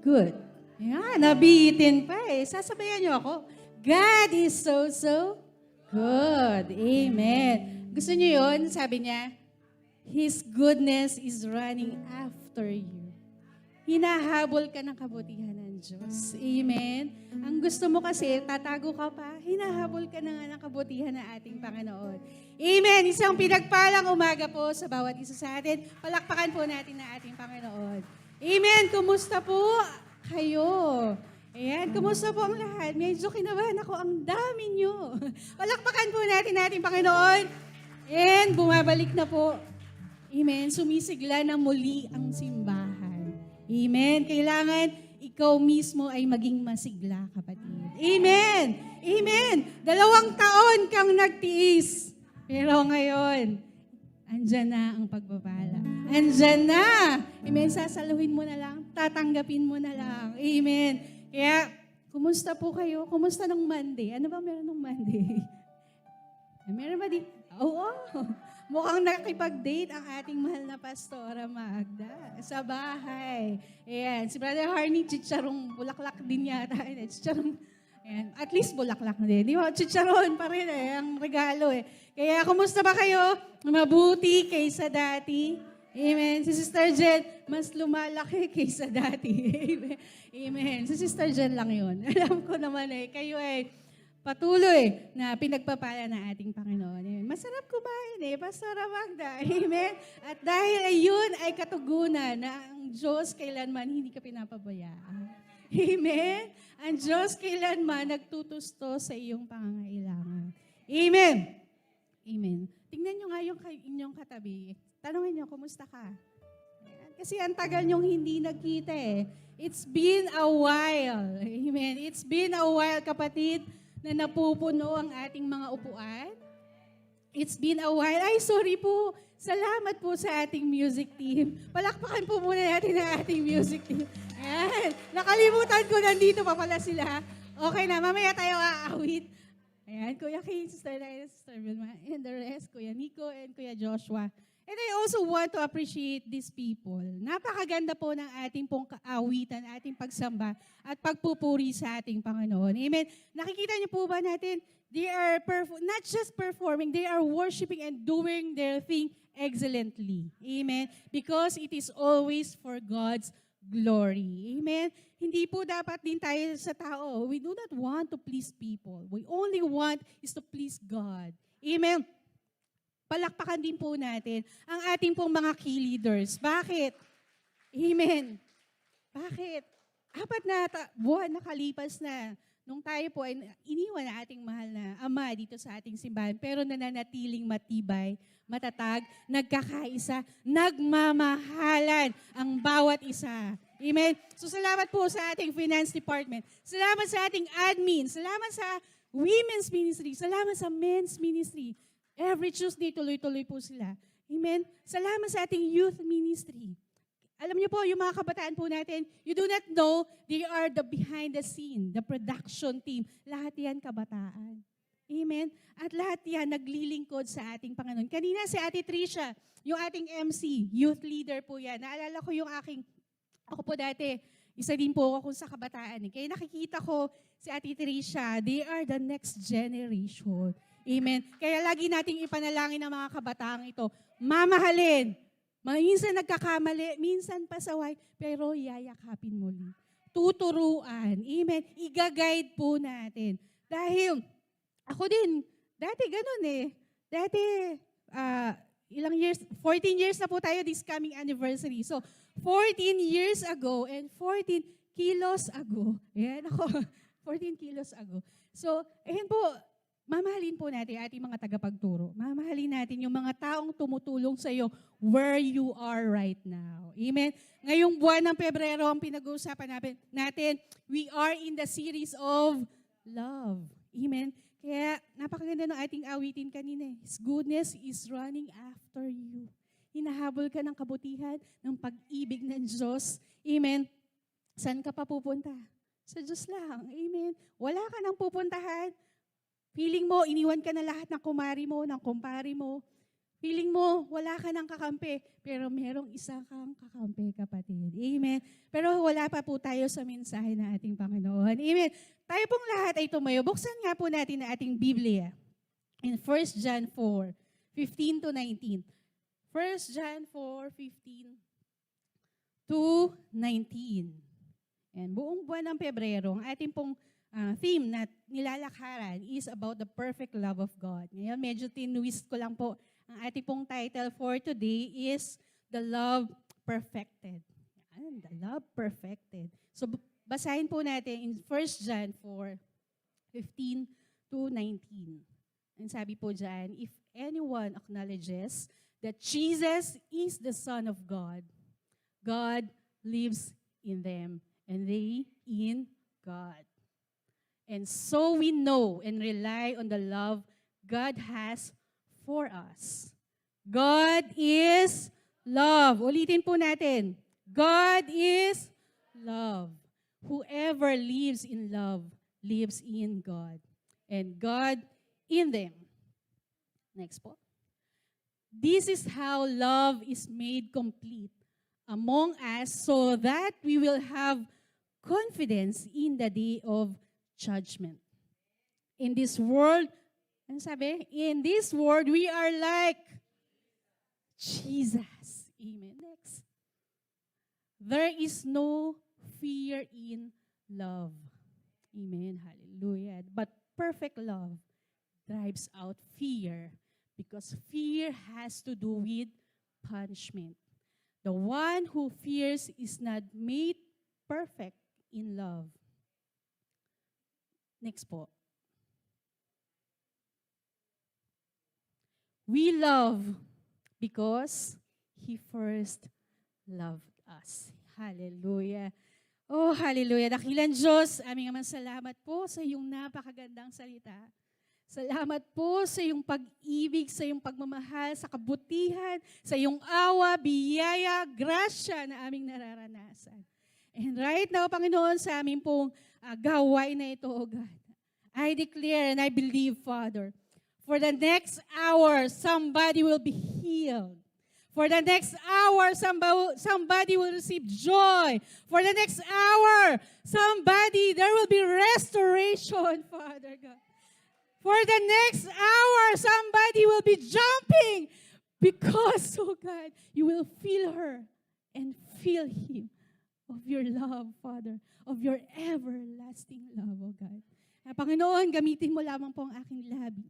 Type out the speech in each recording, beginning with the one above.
Good. Yan, nabitin pa eh. Sasabayan niyo ako. God is so, so good. Amen. Gusto niyo yun? Sabi niya, His goodness is running after you. Hinahabol ka ng kabutihan ng Diyos. Amen. Ang gusto mo kasi, tatago ka pa, hinahabol ka na nga ng kabutihan ng ating Panginoon. Amen. Isang pinagpalang umaga po sa bawat isa sa atin. Palakpakan po natin ang ating Panginoon. Amen. Kumusta po kayo? Ayan, kumusta po ang lahat? Medyo kinabahan ako, ang dami nyo. Palakpakan po natin ating Panginoon. And bumabalik na po. Amen. Sumisigla na muli ang simbahan. Amen. Kailangan ikaw mismo ay maging masigla, kapatid. Amen. Amen. 2 taon kang nagtiis. Pero ngayon, andyan na ang pagpapala. Andyan na. Amen. Sasaluhin mo na lang. Tatanggapin mo na lang. Amen. Kaya, kumusta po kayo? Kumusta ng Monday? Ano ba meron ng Monday? Meron ba di? Oo. Mukhang nakipag-date ang ating mahal na Pastora Magda sa bahay. Ayan. Si Brother Harney, chicharong bulaklak din yata. Chicharong, ayan. At least bulaklak na din. Di ba? Chicharon pa rin eh, ang regalo eh. Kaya, kumusta ba kayo? Mabuti kaysa dati. Amen. Si Sister Jen, mas lumalaki kaysa dati. Amen. Amen. Si Sister Jen lang yun. Alam ko naman eh, kayo eh, patuloy na pinagpapala ng ating Panginoon. Amen. Masarap kumain eh, Pastora Magda. Amen. At dahil ayun ay katugunan na ang Diyos kailanman hindi ka pinapabayaan. Amen. Ang Diyos kailanman nagtutusto sa iyong pangangailangan. Amen. Amen. Tingnan nyo nga yung inyong katabi. Tanungin nyo, kumusta ka? Ayan. Kasi ang tagal nyong hindi nagkita eh. It's been a while. Amen. It's been a while, kapatid, na napupuno ang ating mga upuan. It's been a while. Ay, sorry po. Salamat po sa ating music team. Palakpakan po muna natin ang ating music team. Ayan. Nakalimutan ko, nandito pa pala sila. Okay na, mamaya tayo aawit. Ayan, Kuya King, Sister Laila, Sister Vilma, and the rest, Kuya Nico, and Kuya Joshua. And I also want to appreciate these people. Napakaganda po ng ating pong kaawitan, ating pagsamba at pagpupuri sa ating Panginoon. Amen. Nakikita niyo po ba natin, they are not just performing, they are worshiping and doing their thing excellently. Amen. Because it is always for God's glory. Amen. Hindi po dapat din tayo sa tao. We do not want to please people. We only want is to please God. Amen. Palakpakan din po natin ang ating pong mga key leaders. Bakit? Amen. Bakit? 4 na buwan nakalipas na nung tayo po ay iniwan na ating mahal na Ama dito sa ating simbahan, pero nananatiling matibay, matatag, nagkakaisa, nagmamahalan ang bawat isa. Amen. So salamat po sa ating finance department. Salamat sa ating admin. Salamat sa women's ministry. Salamat sa men's ministry. Every Tuesday, tuloy-tuloy po sila. Amen? Salamat sa ating youth ministry. Alam niyo po, yung mga kabataan po natin, you do not know, they are the behind the scene, the production team. Lahat yan kabataan. Amen? At lahat yan naglilingkod sa ating Panginoon. Kanina si Ate Tricia, yung ating MC, youth leader po yan. Naalala ko yung ako po dati, isa din po ako sa kabataan. Kaya nakikita ko si Ate Tricia, they are the next generation. Amen. Kaya lagi nating ipanalangin ng mga kabataang ito. Mamahalin. Minsan nagkakamali, minsan pasaway, pero yayakapin muli. Tuturuan. Amen. Iga-guide po natin. Dahil, ako din, dati ganun eh. Dati, ilang years, 14 years na po tayo this coming anniversary. So, 14 years ago and 14 kilos ago. Ayan ako, 14 kilos ago. So, ayan po, mamahalin po natin ating mga tagapagturo. Mamahalin natin yung mga taong tumutulong sa iyo where you are right now. Amen? Ngayong buwan ng Pebrero, ang pinag-uusapan natin, we are in the series of love. Amen? Kaya napakaganda ng ating awitin kanina. His goodness is running after you. Hinahabol ka ng kabutihan, ng pag-ibig ng Diyos. Amen? Saan ka pa pupunta? Sa Diyos lang. Amen? Wala ka nang pupuntahan. Feeling mo, iniwan ka na lahat ng kumari mo, ng kumpari mo. Feeling mo, wala ka ng kakampi, pero merong isa kang kakampi, kapatid. Amen. Pero wala pa po tayo sa mensahe ng ating Panginoon. Amen. Tayo pong lahat ay tumayo. Buksan nga po natin ang ating Biblia in 1 John 4, 15 to 19. 1 John 4, 15 to 19. And buong buwan ng Pebrero, ang ating pong theme na nilalakaran is about the perfect love of God. Ngayon, medyo tinwist ko lang po. Ang ating pong title for today is The Love Perfected. Yan, The Love Perfected. So, basahin po natin in 1 John 4, 15 to 19. And sabi po dyan, if anyone acknowledges that Jesus is the Son of God, God lives in them, and they in God. And so we know and rely on the love God has for us. God is love. Ulitin po natin. God is love. Whoever lives in love lives in God, and God in them. Next po. This is how love is made complete among us so that we will have confidence in the day of judgment. In this world, ano sabi? In this world, we are like Jesus. Amen. Next. There is no fear in love. Amen. Hallelujah. But perfect love drives out fear because fear has to do with punishment. The one who fears is not made perfect in love. Next po. We love because He first loved us. Hallelujah. Oh, hallelujah. Dakilang Diyos, aming amang salamat po sa iyong napakagandang salita. Salamat po sa iyong pag-ibig, sa iyong pagmamahal, sa kabutihan, sa iyong awa, biyaya, grasya na aming nararanasan. And right now, Panginoon, sa aming pong gaway na ito, oh God, I declare and I believe, Father, for the next hour, somebody will be healed. For the next hour, somebody will receive joy. For the next hour, there will be restoration, Father God. For the next hour, somebody will be jumping because, oh God, you will feel her and feel him of your love, Father, of your everlasting love, oh God. Panginoon, gamitin mo lamang po ang aking labi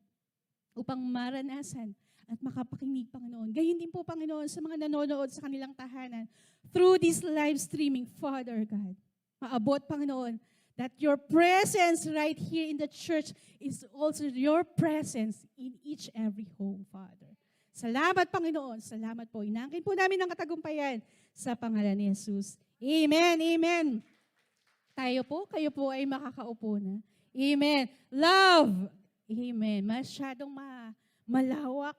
upang maranasan at makapakinig, Panginoon. Gayon din po, Panginoon, sa mga nanonood sa kanilang tahanan through this live streaming, Father God. Maabot, Panginoon, that your presence right here in the church is also your presence in each every home, Father. Salamat, Panginoon. Salamat po. Inaangkin po namin ang katagumpayan sa pangalan ni Jesus. Amen, amen. Kayo po ay makakaupo na. Amen. Love. Amen. Masyadong malawak,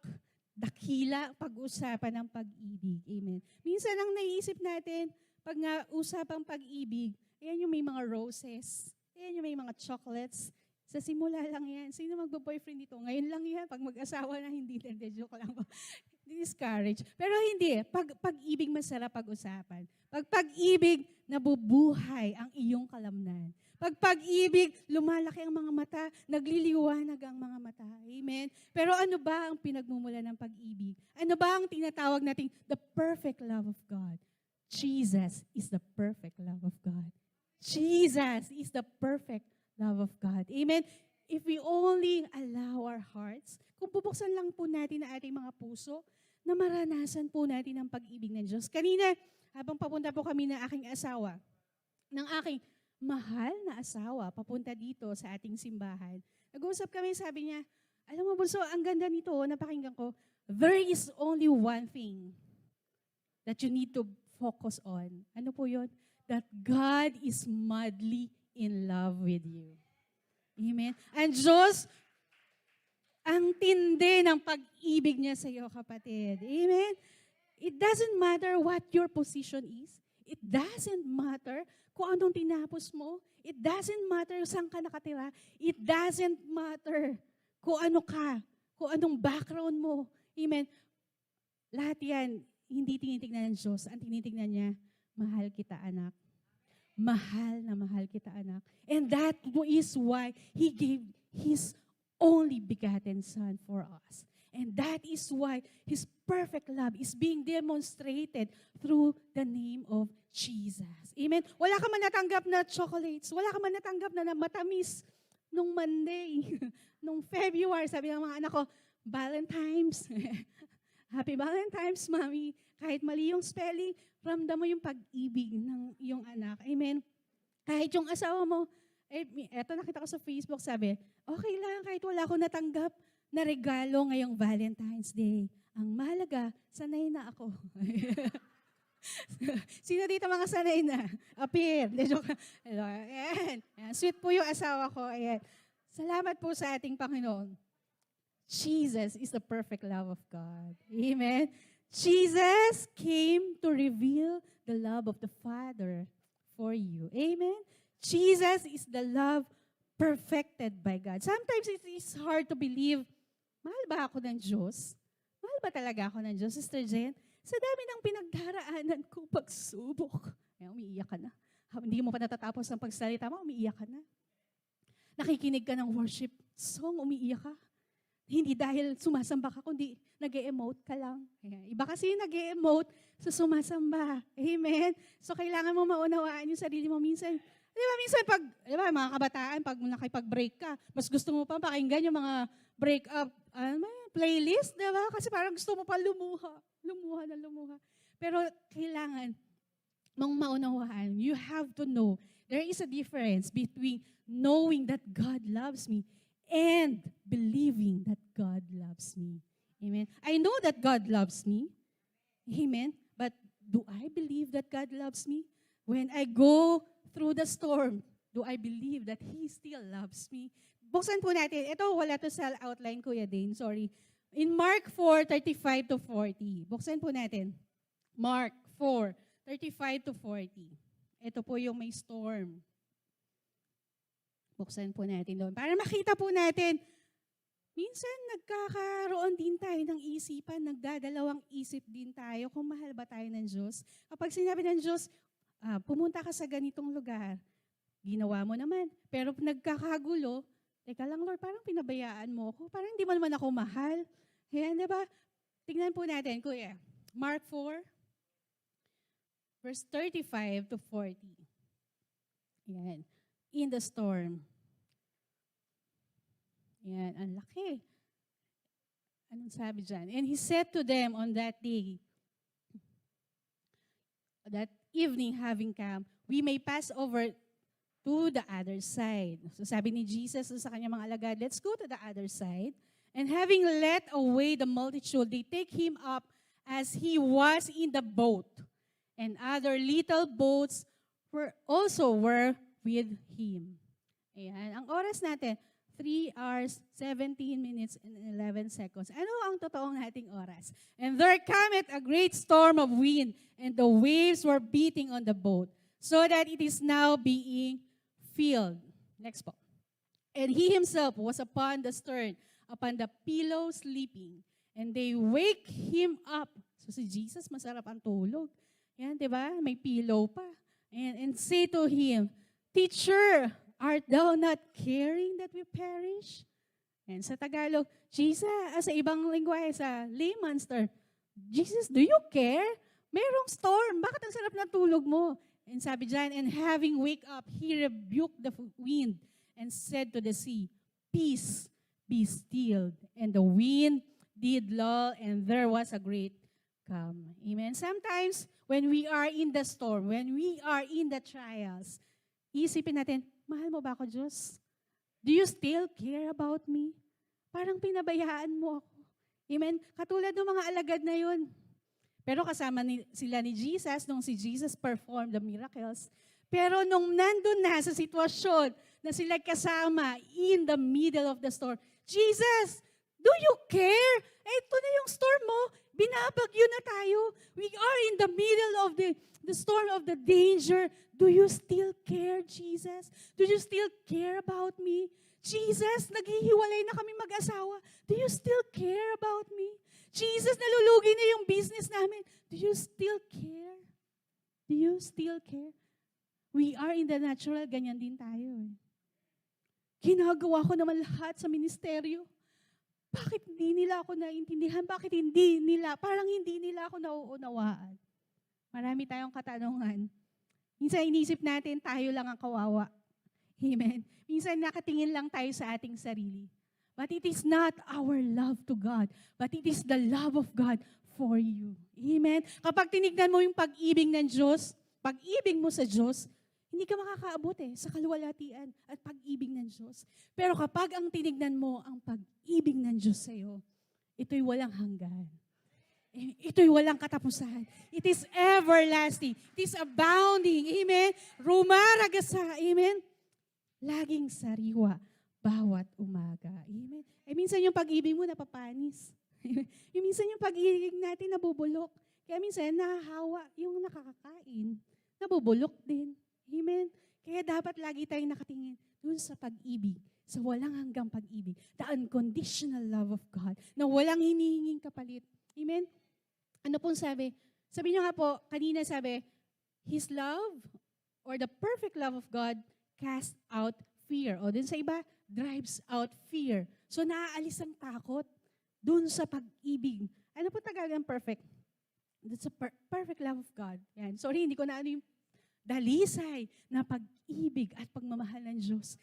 dakila pag-usapan ng pag-ibig. Amen. Minsan ang naiisip natin, pag nga usapang pag-ibig, ayan yung may mga roses, ayan yung may mga chocolates. Sa simula lang yan. Sino magbo-boyfriend dito? Ngayon lang yan. Pag mag-asawa na, hindi. Joke lang po. Discourage. Pero hindi. Pag-ibig masarap pag-usapan. Pag-ibig, nabubuhay ang iyong kalamnan. Pag-ibig, lumalaki ang mga mata, nagliliwanag ang mga mata. Amen? Pero ano ba ang pinagmumula ng pag-ibig? Ano ba ang tinatawag nating the perfect love of God? Jesus is the perfect love of God. Jesus is the perfect love of God. Amen? If we only allow our hearts, kung bubuksan lang po natin ang ating mga puso, na maranasan po natin ang pag-ibig ng Diyos. Kanina, habang papunta po kami ng aking asawa, ng aking mahal na asawa, papunta dito sa ating simbahan, nag-uusap kami, sabi niya, alam mo, Bunso, ang ganda nito, napakinggan ko, there is only one thing that you need to focus on. Ano po yun? That God is madly in love with you. Amen? And Diyos, ang tindi ng pag-ibig niya sa iyo, kapatid. Amen? It doesn't matter what your position is. It doesn't matter kung anong tinapos mo. It doesn't matter saan ka nakatira. It doesn't matter kung ano ka, kung anong background mo. Amen? lahat yan, hindi tinitignan ng Diyos. Ang tinitignan niya, mahal kita, anak. Mahal na mahal kita, anak. And that is why He gave His only begotten Son for us. And that is why His perfect love is being demonstrated through the name of Jesus. Amen? Wala ka man natanggap na chocolates. Wala ka man natanggap na matamis nung Monday, nung February. Sabi ng mga anak ko, Valentine's. Happy Valentine's, Mommy. Kahit mali yung spelling, ramdam mo yung pag-ibig ng iyong anak. Amen? Kahit yung asawa mo, eto nakita ko sa Facebook, sabi, okay lang, kahit wala ko natanggap na regalo ngayong Valentine's Day. Ang mahalaga, sanay na ako. Sino dito mga sanay na? Appear. Ayan. Sweet po yung asawa ko. Ayan. Salamat po sa ating Panginoon. Jesus is the perfect love of God. Amen. Jesus came to reveal the love of the Father for you. Amen. Jesus is the love perfected by God. Sometimes it is hard to believe, mahal ba ako ng Diyos? Mahal ba talaga ako ng Diyos, Sister Jen? Sa dami ng pinagdaraanan ko, pagsubok. Umiiyak ka na. Hindi mo pa natatapos ang pagsalita mo, umiiyak ka na. Nakikinig ka ng worship song, umiiyak ka. Hindi dahil sumasamba ka, kundi nag-e-emote ka lang. Iba kasi yung nag-e-emote sa sumasamba. Amen? So kailangan mo maunawaan yung sarili mo minsan. Di ba minsan mga kabataan, pag nakipag-break ka, mas gusto mo pa pakinggan yung mga break-up playlist, di ba? Kasi parang gusto mo pa lumuha na lumuha. Pero kailangan mong maunawaan, you have to know, there is a difference between knowing that God loves me and believing that God loves me. Amen? I know that God loves me. Amen? But do I believe that God loves me? When I go through the storm, do I believe that He still loves me? Buksan po natin. Ito, wala to sa outline, Kuya Dane. Sorry. In Mark 4:35-40. Buksan po natin. Mark 4:35-40. Ito po yung may storm. Buksan po natin doon. Para makita po natin, minsan nagkakaroon din tayo ng isipan, nagdadalawang isip din tayo kung mahal ba tayo ng Diyos. Kapag sinabi ng Diyos, pumunta ka sa ganitong lugar, ginawa mo naman. Pero nagkakagulo, teka lang Lord, parang pinabayaan mo ako. Parang hindi mo naman ako mahal. Ayan, diba? Tingnan po natin, Kuya. Mark 4:35-40. Ayan. In the storm. Ayan, ang laki. Anong sabi dyan? And He said to them on that day, that evening having come, we may pass over to the other side. So sabi ni Jesus sa kanyang mga alagad, let's go to the other side. And having let away the multitude, they take Him up as He was in the boat. And other little boats were with Him. Ayan. Ang oras natin, 3 hours, 17 minutes, and 11 seconds. Ano ang totoong nating oras? And there cometh a great storm of wind, and the waves were beating on the boat, so that it is now being filled. Next po. And He Himself was upon the stern, upon the pillow sleeping. And they wake Him up. So si Jesus, masarap ang tulog. Yan, di ba? May pillow pa. And say to Him, Teacher, art thou not caring that we perish? And sa Tagalog, Jesus, sa ibang lingwahe, sa layman's term, Jesus, do you care? Merong storm. Bakit ang sarap ng tulog mo? And sabi dyan, and having wake up, He rebuked the wind and said to the sea, Peace, be stilled. And the wind did lull, and there was a great calm. Amen. Sometimes, when we are in the storm, when we are in the trials, isipin natin, mahal mo ba ako, Diyos? Do you still care about me? Parang pinabayaan mo ako. Amen? Katulad ng mga alagad na yun. Pero kasama sila ni Jesus nung si Jesus performed the miracles. Pero nung nandun na sa sitwasyon na sila kasama in the middle of the storm, Jesus, Do you care? Ito na yung storm mo. Binabagyo na tayo. We are in the middle of the storm of the danger. Do you still care, Jesus? Do you still care about me? Jesus, naghihiwalay na kami mag-asawa. Do you still care about me? Jesus, nalulugi na yung business namin. Do you still care? Do you still care? We are in the natural, ganyan din tayo. Ginagawa ko naman lahat sa ministeryo. Bakit hindi nila ako naiintindihan? Bakit parang hindi nila ako nauunawaan? Marami tayong katanungan. Minsan inisip natin, tayo lang ang kawawa. Amen. Minsan nakatingin lang tayo sa ating sarili. But it is not our love to God, but it is the love of God for you. Amen. Kapag tinignan mo yung pag-ibig ng Diyos, pag-ibig mo sa Diyos, hindi ka makakaabot sa kaluwalhatian at pag-ibig ng Diyos. Pero kapag ang tinignan mo ang pag-ibig ng Diyos sa iyo, ito'y walang hanggan. Ito'y walang katapusan. It is everlasting. It is abounding. Amen. Rumaragasa. Amen. Laging sariwa bawat umaga. Amen. Minsan yung pag-ibig mo napapanis. Minsan yung pag-ibig natin nabubulok. Kaya minsan nahahawa yung nakakakain. Nabubulok din. Amen. Kaya dapat lagi tayong nakatingin dun sa pag-ibig, sa walang hanggang pag-ibig, the unconditional love of God, na walang hinihinging kapalit. Amen. Ano pong sabi? Sabi niyo nga po, kanina sabi, His love or the perfect love of God casts out fear. O dun sa iba, drives out fear. So naaalis ang takot dun sa pag-ibig. Ano po Tagagang perfect? That's a perfect love of God. Yan. Sorry, hindi ko na ano yung dalisay na pag-ibig at pagmamahal ng Diyos.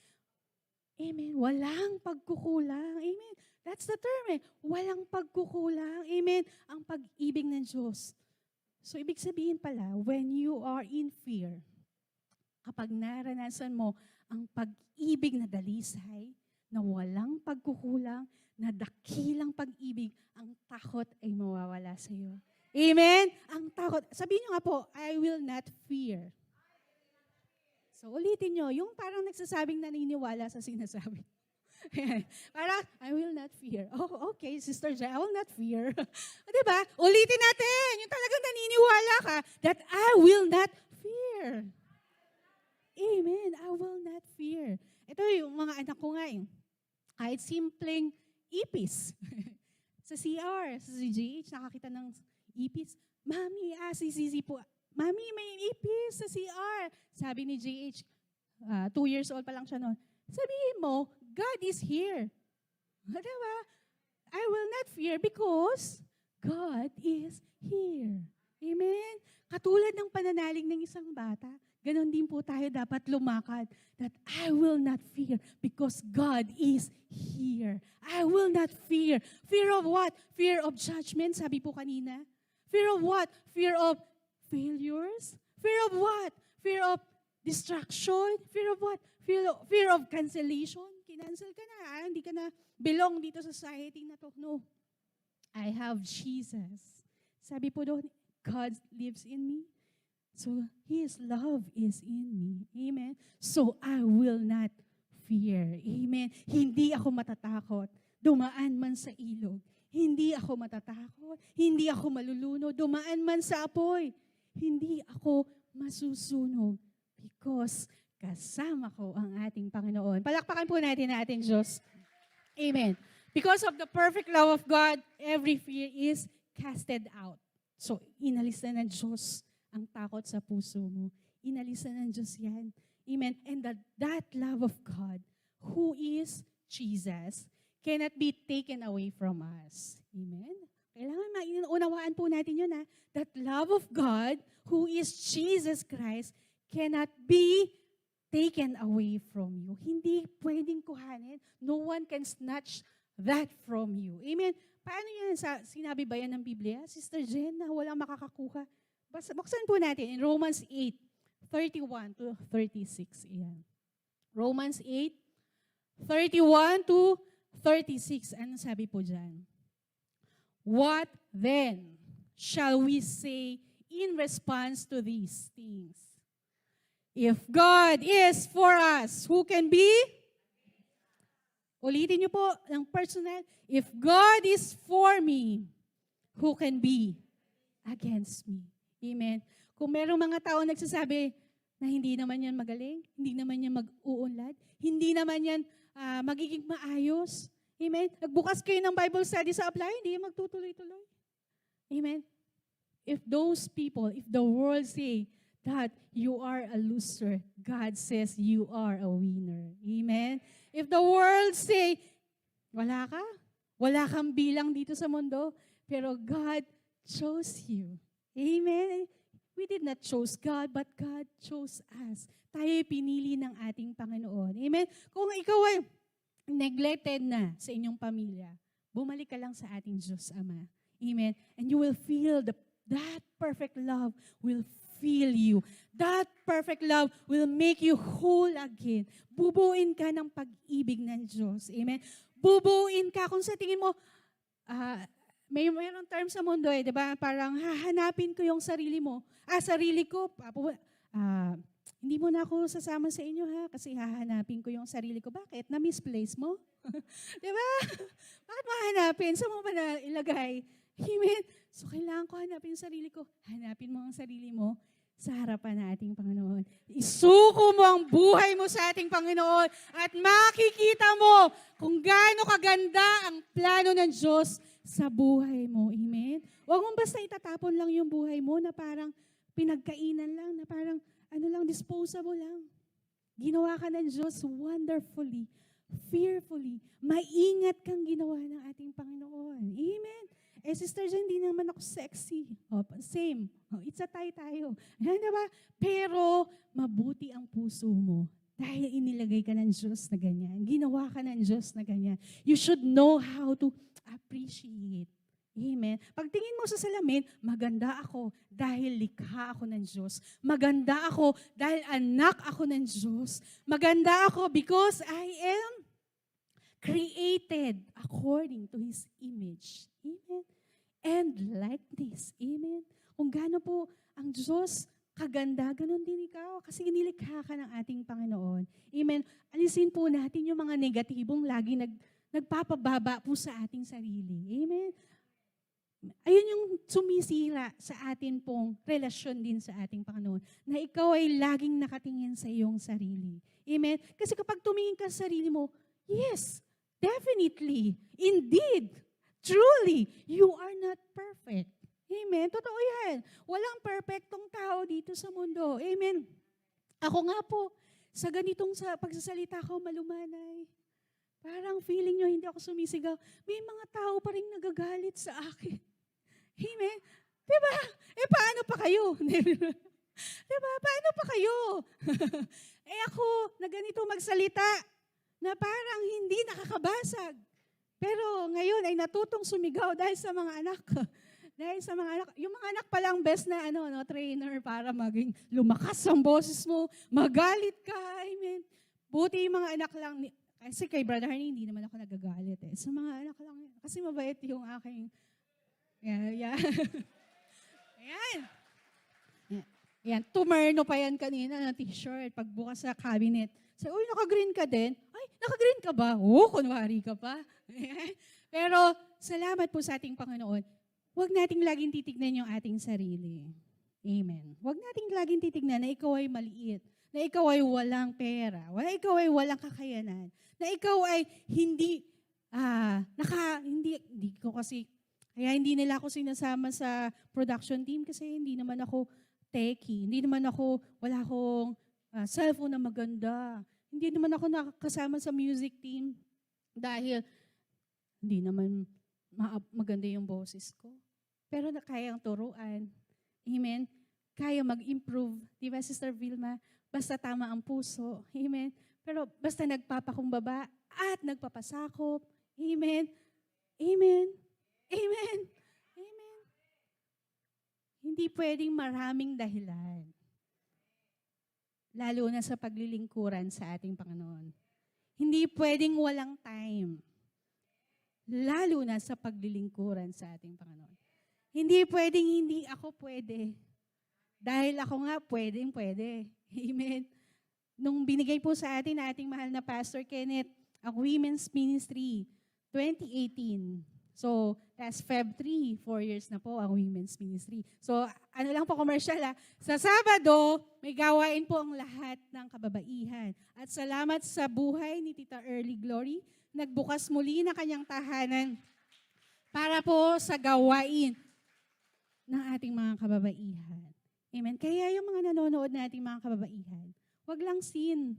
Amen. Walang pagkukulang. Amen. That's the term Walang pagkukulang. Amen. Ang pag-ibig ng Diyos. So, ibig sabihin pala, when you are in fear, kapag naranasan mo ang pag-ibig na dalisay, na walang pagkukulang, na dakilang pag-ibig, ang takot ay mawawala sa iyo. Amen? Ang takot. Sabihin niyo nga po, I will not fear. So, ulitin nyo, yung parang nagsasabing naniniwala sa sinasabi. Parang, I will not fear. Oh, okay, Sister Jai, I will not fear. Diba? Ulitin natin, yung talagang naniniwala ka that I will not fear. Amen, I will not fear. Ito yung mga anak ko nga kahit simpleng ipis. Sa CR, sa CGH, nakakita ng ipis. Mami, si po, Mami, may ipis sa CR. Sabi ni JH, 2 years old pa lang siya noon. Sabihin mo, God is here. Diba? I will not fear because God is here. Amen? Katulad ng pananalig ng isang bata, ganon din po tayo dapat lumakad. That I will not fear because God is here. I will not fear. Fear of what? Fear of judgment, sabi po kanina. Fear of what? Fear of failures? Fear of what? Fear of distraction? Fear of what? Fear of cancellation? Kinancel ka na, hindi ka na belong dito sa society na to. No. I have Jesus. Sabi po doon, God lives in me. So, His love is in me. Amen? So, I will not fear. Amen? Hindi ako matatakot. Dumaan man sa ilog. Hindi ako matatakot. Hindi ako malulunod. Dumaan man sa apoy. Hindi ako masusunog because kasama ko ang ating Panginoon. Palakpakan po natin ang ating Diyos. Amen. Because of the perfect love of God, every fear is casted out. So, inalis na ng Diyos ang takot sa puso mo. Inalis na ng Diyos yan. Amen. And that love of God, who is Jesus, cannot be taken away from us. Amen. Kailangan mainunawaan po natin yun that love of God, who is Jesus Christ, cannot be taken away from you. Hindi pwedeng kuhanin. No one can snatch that from you. Amen. Paano yan? Sinabi ba yan ng Biblia? Sister Jen, na walang makakakuha. Buksan po natin in Romans 8:31 to 36. Ayan. Romans 8:31 to 36. Ano sabi po dyan? What then shall we say in response to these things? If God is for us, who can be? Ulitin niyo po ng personal, if God is for me, who can be against me? Amen. Kung merong mga tao nagsasabi na hindi naman yan magaling, hindi naman yan mag-uunlad, hindi naman yan magiging maayos. Amen. Nagbukas kayo ng Bible study sa apply, hindi yan magtutuloy-tuloy. Amen. If those people, if the world say that you are a loser, God says you are a winner. Amen. If the world say, wala ka, wala kang bilang dito sa mundo, pero God chose you. Amen. We did not choose God, but God chose us. Tayo'y pinili ng ating Panginoon. Amen. Kung ikaw ay neglected na sa inyong pamilya, bumalik ka lang sa ating Diyos Ama. Amen. And you will feel that perfect love will fill you. That perfect love will make you whole again. Bubuin ka ng pag-ibig ng Diyos. Amen. Bubuin ka kung sa tingin mo, mayroong term sa mundo di ba? Parang hahanapin ko yung sarili mo. Sarili ko, hindi mo na ako sasama sa inyo kasi hahanapin ko yung sarili ko. Bakit? Na-misplace mo? Di ba? Bakit mahanapin? Saan mo ba na ilagay? Amen. So, kailangan ko hanapin yung sarili ko. Hanapin mo ang sarili mo sa harapan ng ating Panginoon. Isuko mo ang buhay mo sa ating Panginoon at makikita mo kung gaano kaganda ang plano ng Diyos sa buhay mo. Amen? Huwag mong basta itatapon lang yung buhay mo na parang pinagkainan lang, na parang disposable lang. Ginawa ka ng Diyos wonderfully, fearfully. Maingat kang ginawa ng ating Panginoon. Amen? Sister Jen, hindi naman ako sexy. Same. It's a tie tayo. Yan, diba? Pero, mabuti ang puso mo. Dahil inilagay ka ng Diyos na ganyan. Ginawa ka ng Diyos na ganyan. You should know how to appreciate. Amen. Pagtingin mo sa salamin, maganda ako dahil likha ako ng Diyos. Maganda ako dahil anak ako ng Diyos. Maganda ako because I am created according to His image. Amen. And likeness. Amen. Kung gaano po ang Diyos kaganda, ganun din ikaw. Kasi nilikha ka ng ating Panginoon. Amen. Alisin po natin yung mga negatibong lagi nagpapababa po sa ating sarili. Amen. Ayun yung sumisira sa atin pong relasyon din sa ating Panginoon. Na ikaw ay laging nakatingin sa iyong sarili. Amen. Kasi kapag tumingin ka sa sarili mo, yes, definitely, indeed, truly, you are not perfect. Amen. Totoo yan. Walang perfectong tao dito sa mundo. Amen. Ako nga po, sa ganitong pagsasalita ko, malumanay. Parang feeling nyo, hindi ako sumisigaw. May mga tao pa rin nagagalit sa akin. Amen. Diba? Paano pa kayo? Diba? Paano pa kayo? Ako, na ganito magsalita, na parang hindi nakakabasag. Pero ngayon ay natutong sumigaw dahil sa mga anak. Dahil sa mga anak, yung mga anak palang best na trainer para maging lumakas ang boses mo, magalit ka, amen. Buti yung mga anak lang, kasi kay Brother Harney, hindi naman ako nagagalit Sa mga anak lang, kasi mabait yung aking, yeah. Ayan. Yan, tumerno pa yan kanina na t-shirt, pagbukas sa cabinet. So, uy, naka-green ka din? Ay, naka-green ka ba? Kunwari ka pa. Pero, salamat po sa ating Panginoon. Huwag nating laging titignan yung ating sarili. Amen. Huwag nating laging titignan na ikaw ay maliit, na ikaw ay walang pera, na ikaw ay walang kakayanan, na ikaw ay hindi ko kasi, kaya hindi nila ako sinasama sa production team kasi hindi naman ako techie, wala akong cellphone na maganda, hindi naman ako nakakasama sa music team dahil hindi naman maganda yung boses ko. Pero kayang turuan. Amen? Kaya mag-improve. Di ba, Sister Vilma? Basta tama ang puso. Amen? Pero basta nagpapakumbaba at nagpapasakop. Amen? Amen? Amen? Amen? Hindi pwedeng maraming dahilan. Lalo na sa paglilingkuran sa ating Panginoon. Hindi pwedeng walang time. Lalo na sa paglilingkuran sa ating Panginoon. Hindi pwedeng hindi ako pwede. Dahil ako nga pwede. Amen. Nung binigay po sa atin na ating mahal na Pastor Kenneth, ang women's ministry, 2018. So, that's Feb 3, 4 years na po ang women's ministry. So, ano lang po commercial ha. Sa Sabado, may gawain po ang lahat ng kababaihan. At salamat sa buhay ni Tita Early Glory, nagbukas muli na kanyang tahanan para po sa gawain ng ating mga kababaihan. Amen. Kaya yung mga nanonood na ating mga kababaihan, wag lang sin,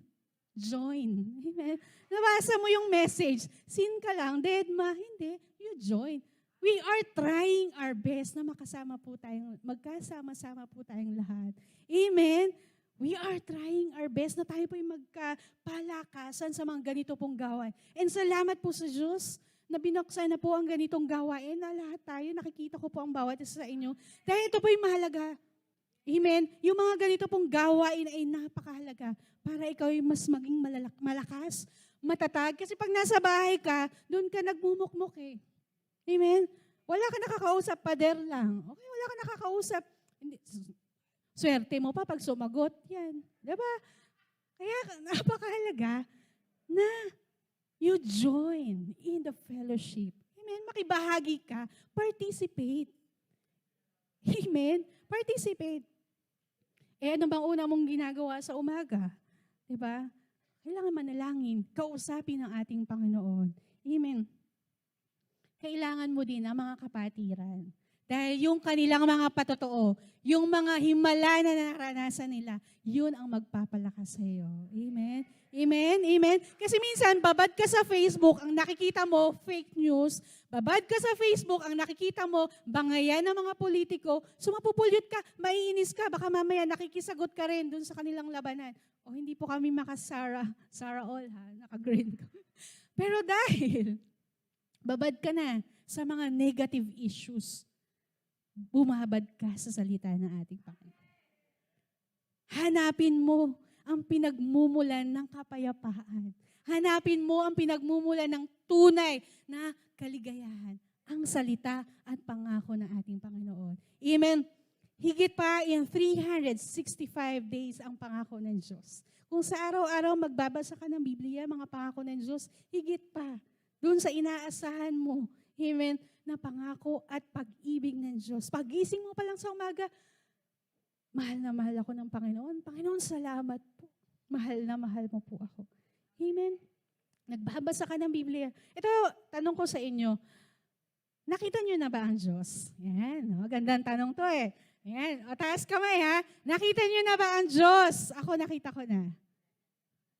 join. Amen. Nabasa mo yung message, sin ka lang, dead ma, hindi, you join. We are trying our best na magkasama-sama po tayong lahat. Amen. We are trying our best na tayo po yung magkapalakasan sa mga ganito pong gawain. And salamat po sa Diyos na binuksan na po ang ganitong gawain na lahat tayo, nakikita ko po ang bawat isa sa inyo. Dahil ito po yung mahalaga. Amen. Yung mga ganito pong gawain ay napakahalaga para ikaw ay mas maging malakas, matatag. Kasi pag nasa bahay ka, doon ka nagmumukmuk eh. Amen. Wala ka nakakausap, pader lang. Okay, wala ka nakakausap. Hindi, swerte mo pa pag sumagot. Yan. Diba? Kaya napakahalaga na you join in the fellowship. Amen. Makibahagi ka. Participate. Amen. Participate. Ano bang una mong ginagawa sa umaga? Diba? Kailangan manalangin. Kausapin ang ating Panginoon. Amen. Kailangan mo din ang mga kapatiran. Dahil yung kanilang mga patotoo, yung mga himala na naranasan nila, yun ang magpapalakas sa iyo. Amen? Amen? Amen? Kasi minsan, babad ka sa Facebook, ang nakikita mo, fake news. Babad ka sa Facebook, ang nakikita mo, bangayan ng mga politiko. So mapupulyot ka, maiinis ka, baka mamaya nakikisagot ka rin dun sa kanilang labanan. O hindi po kami Sarah all ha, naka-green ko. Pero dahil, babad ka na sa mga negative issues, bumabad ka sa salita ng ating Panginoon. Hanapin mo ang pinagmumulan ng kapayapaan. Hanapin mo ang pinagmumulan ng tunay na kaligayahan. Ang salita at pangako ng ating Panginoon. Amen. Higit pa in 365 days ang pangako ng Diyos. Kung sa araw-araw magbabasa ka ng Biblia, mga pangako ng Diyos, higit pa. Doon sa inaasahan mo. Amen. Na pangako at pag-ibig ng Diyos. Pagising mo pa lang sa umaga, mahal na mahal ako ng Panginoon. Panginoon, salamat po. Mahal na mahal mo po ako. Amen. Nagbabasa ka ng Biblia. Ito, tanong ko sa inyo, nakita niyo na ba ang Diyos? Yan, magandang tanong to eh. Yan, o taas kamay ha. Nakita niyo na ba ang Diyos? Ako nakita ko na.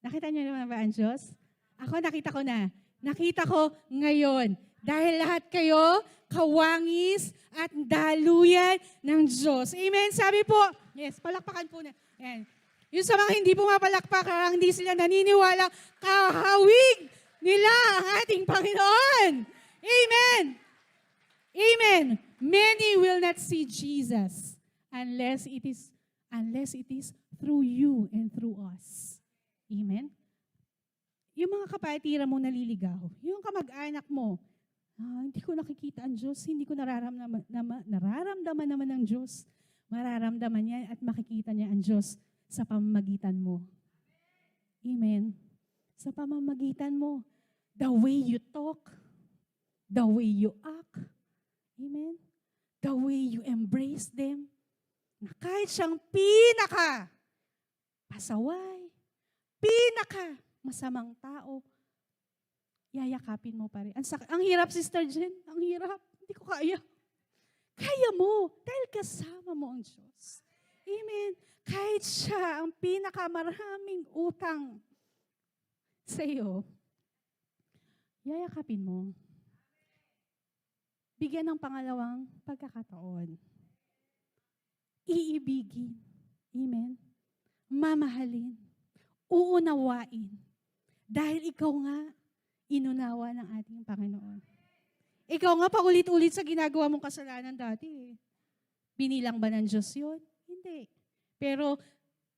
Nakita niyo na ba ang Diyos? Ako nakita ko na. Nakita ko ngayon. Dahil lahat kayo, kawangis at daluyan ng Diyos. Amen? Sabi po, yes, palakpakan po na. Ayan. Yung sa mga hindi pumapalakpak, hindi sila naniniwala, kahawig nila ang ating Panginoon. Amen. Amen. Many will not see Jesus unless it is through you and through us. Amen. Yung mga kapatiran mo naliligaw, yung kamag-anak mo, hindi ko nakikita ang Diyos, hindi ko nararamdaman naman ng Diyos. Mararamdaman niya at makikita niya ang Diyos sa pamamagitan mo. Amen. Sa pamamagitan mo. The way you talk, the way you act, amen. The way you embrace them, na kahit siyang pasaway, masamang tao, yayakapin mo pa rin. Ang hirap, Sister Jen. Ang hirap. Hindi ko kaya. Kaya mo. Dahil kasama mo ang Diyos. Amen. Kahit siya ang pinakamaraming utang sa iyo, yayakapin mo. Bigyan ng pangalawang pagkakataon. Iibigin. Amen. Mamahalin. Uunawain. Dahil ikaw nga, inunawa ng ating Panginoon. Ikaw nga paulit-ulit sa ginagawa mong kasalanan dati. Binilang ba ng Diyos yun? Hindi. Pero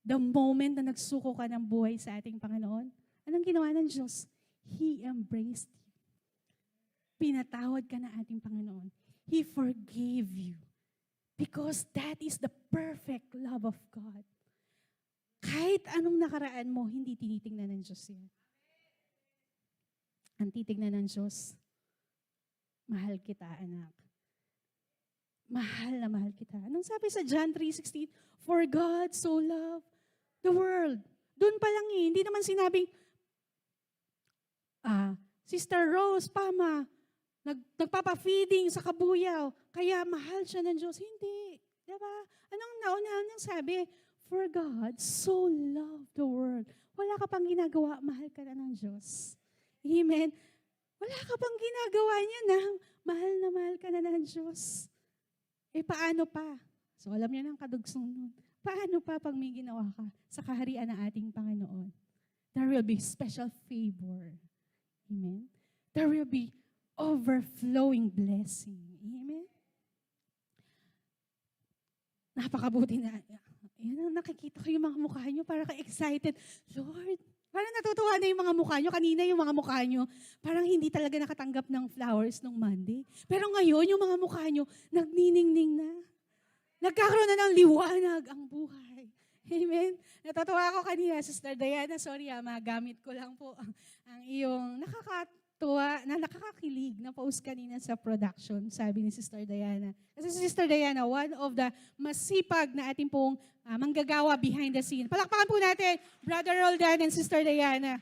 the moment na nagsuko ka ng buhay sa ating Panginoon, anong ginawa ng Diyos? He embraced you. Pinatawad ka ng ating Panginoon. He forgave you. Because that is the perfect love of God. Kahit anong nakaraan mo, hindi tinitingnan ng Diyos yan. ang titignan ng Diyos, mahal kita, anak. Mahal na mahal kita. Anong sabi sa John 3:16? For God so loved the world. Doon pa lang hindi naman sinabing, Sister Rose, Pama, nagpapa-feeding sa kabuyaw, kaya mahal siya ng Diyos. Hindi. Diba? Anong nauna sabi? For God so loved the world. Wala ka pang ginagawa, mahal ka na ng Diyos. Amen. Wala ka pang ginagawa niya na mahal ka na ng Diyos. Paano pa? So alam niyo ng kadugsong nun. Paano pa pag may ginawa ka sa kaharian ng ating Panginoon? There will be special favor. Amen. There will be overflowing blessing. Amen. Napakabuti na. Yan, nakikita ko yung mga mukha nyo, parang ka-excited. Lord, parang natutuwa na yung mga mukha nyo. Kanina yung mga mukha nyo, parang hindi talaga nakatanggap ng flowers nung Monday. Pero ngayon, yung mga mukha nyo, nagniningning na. Nagkakaroon na ng liwanag ang buhay. Amen. Natutuwa ako kanina, Sister Diana, sorry magamit ko lang po ang iyong nakakakilig na post kanina sa production, sabi ni Sister Diana. Kasi si Sister Diana, one of the masipag na ating pong manggagawa behind the scene. Palakpakan po natin, Brother Roldan and Sister Diana.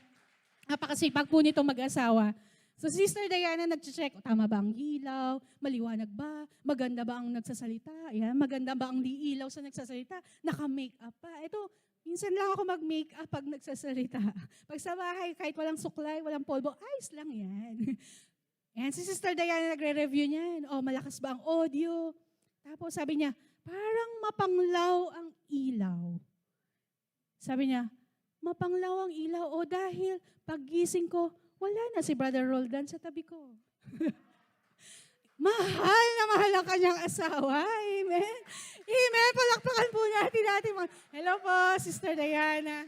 Napakasipag po nitong mag-asawa. So Sister Diana nag-check, tama ba ang ilaw? Maliwanag ba? Maganda ba ang nagsasalita? Ayan, maganda ba ang ilaw sa nagsasalita? Naka-makeup pa. Ito, minsan lang ako mag-makeup pag nagsasalita. Pag sa bahay, kahit walang suklay, walang polvo, ayos lang yan. Ayan, si Sister Diana nagre-review niyan. Malakas ba ang audio? Tapos sabi niya, parang mapanglaw ang ilaw. Sabi niya, mapanglaw ang ilaw. Dahil paggising ko, wala na si Brother Roldan sa tabi ko. Mahal na mahal ang kanyang asawa. Amen. Amen. Palakpakan po natin. Hello po, Sister Diana.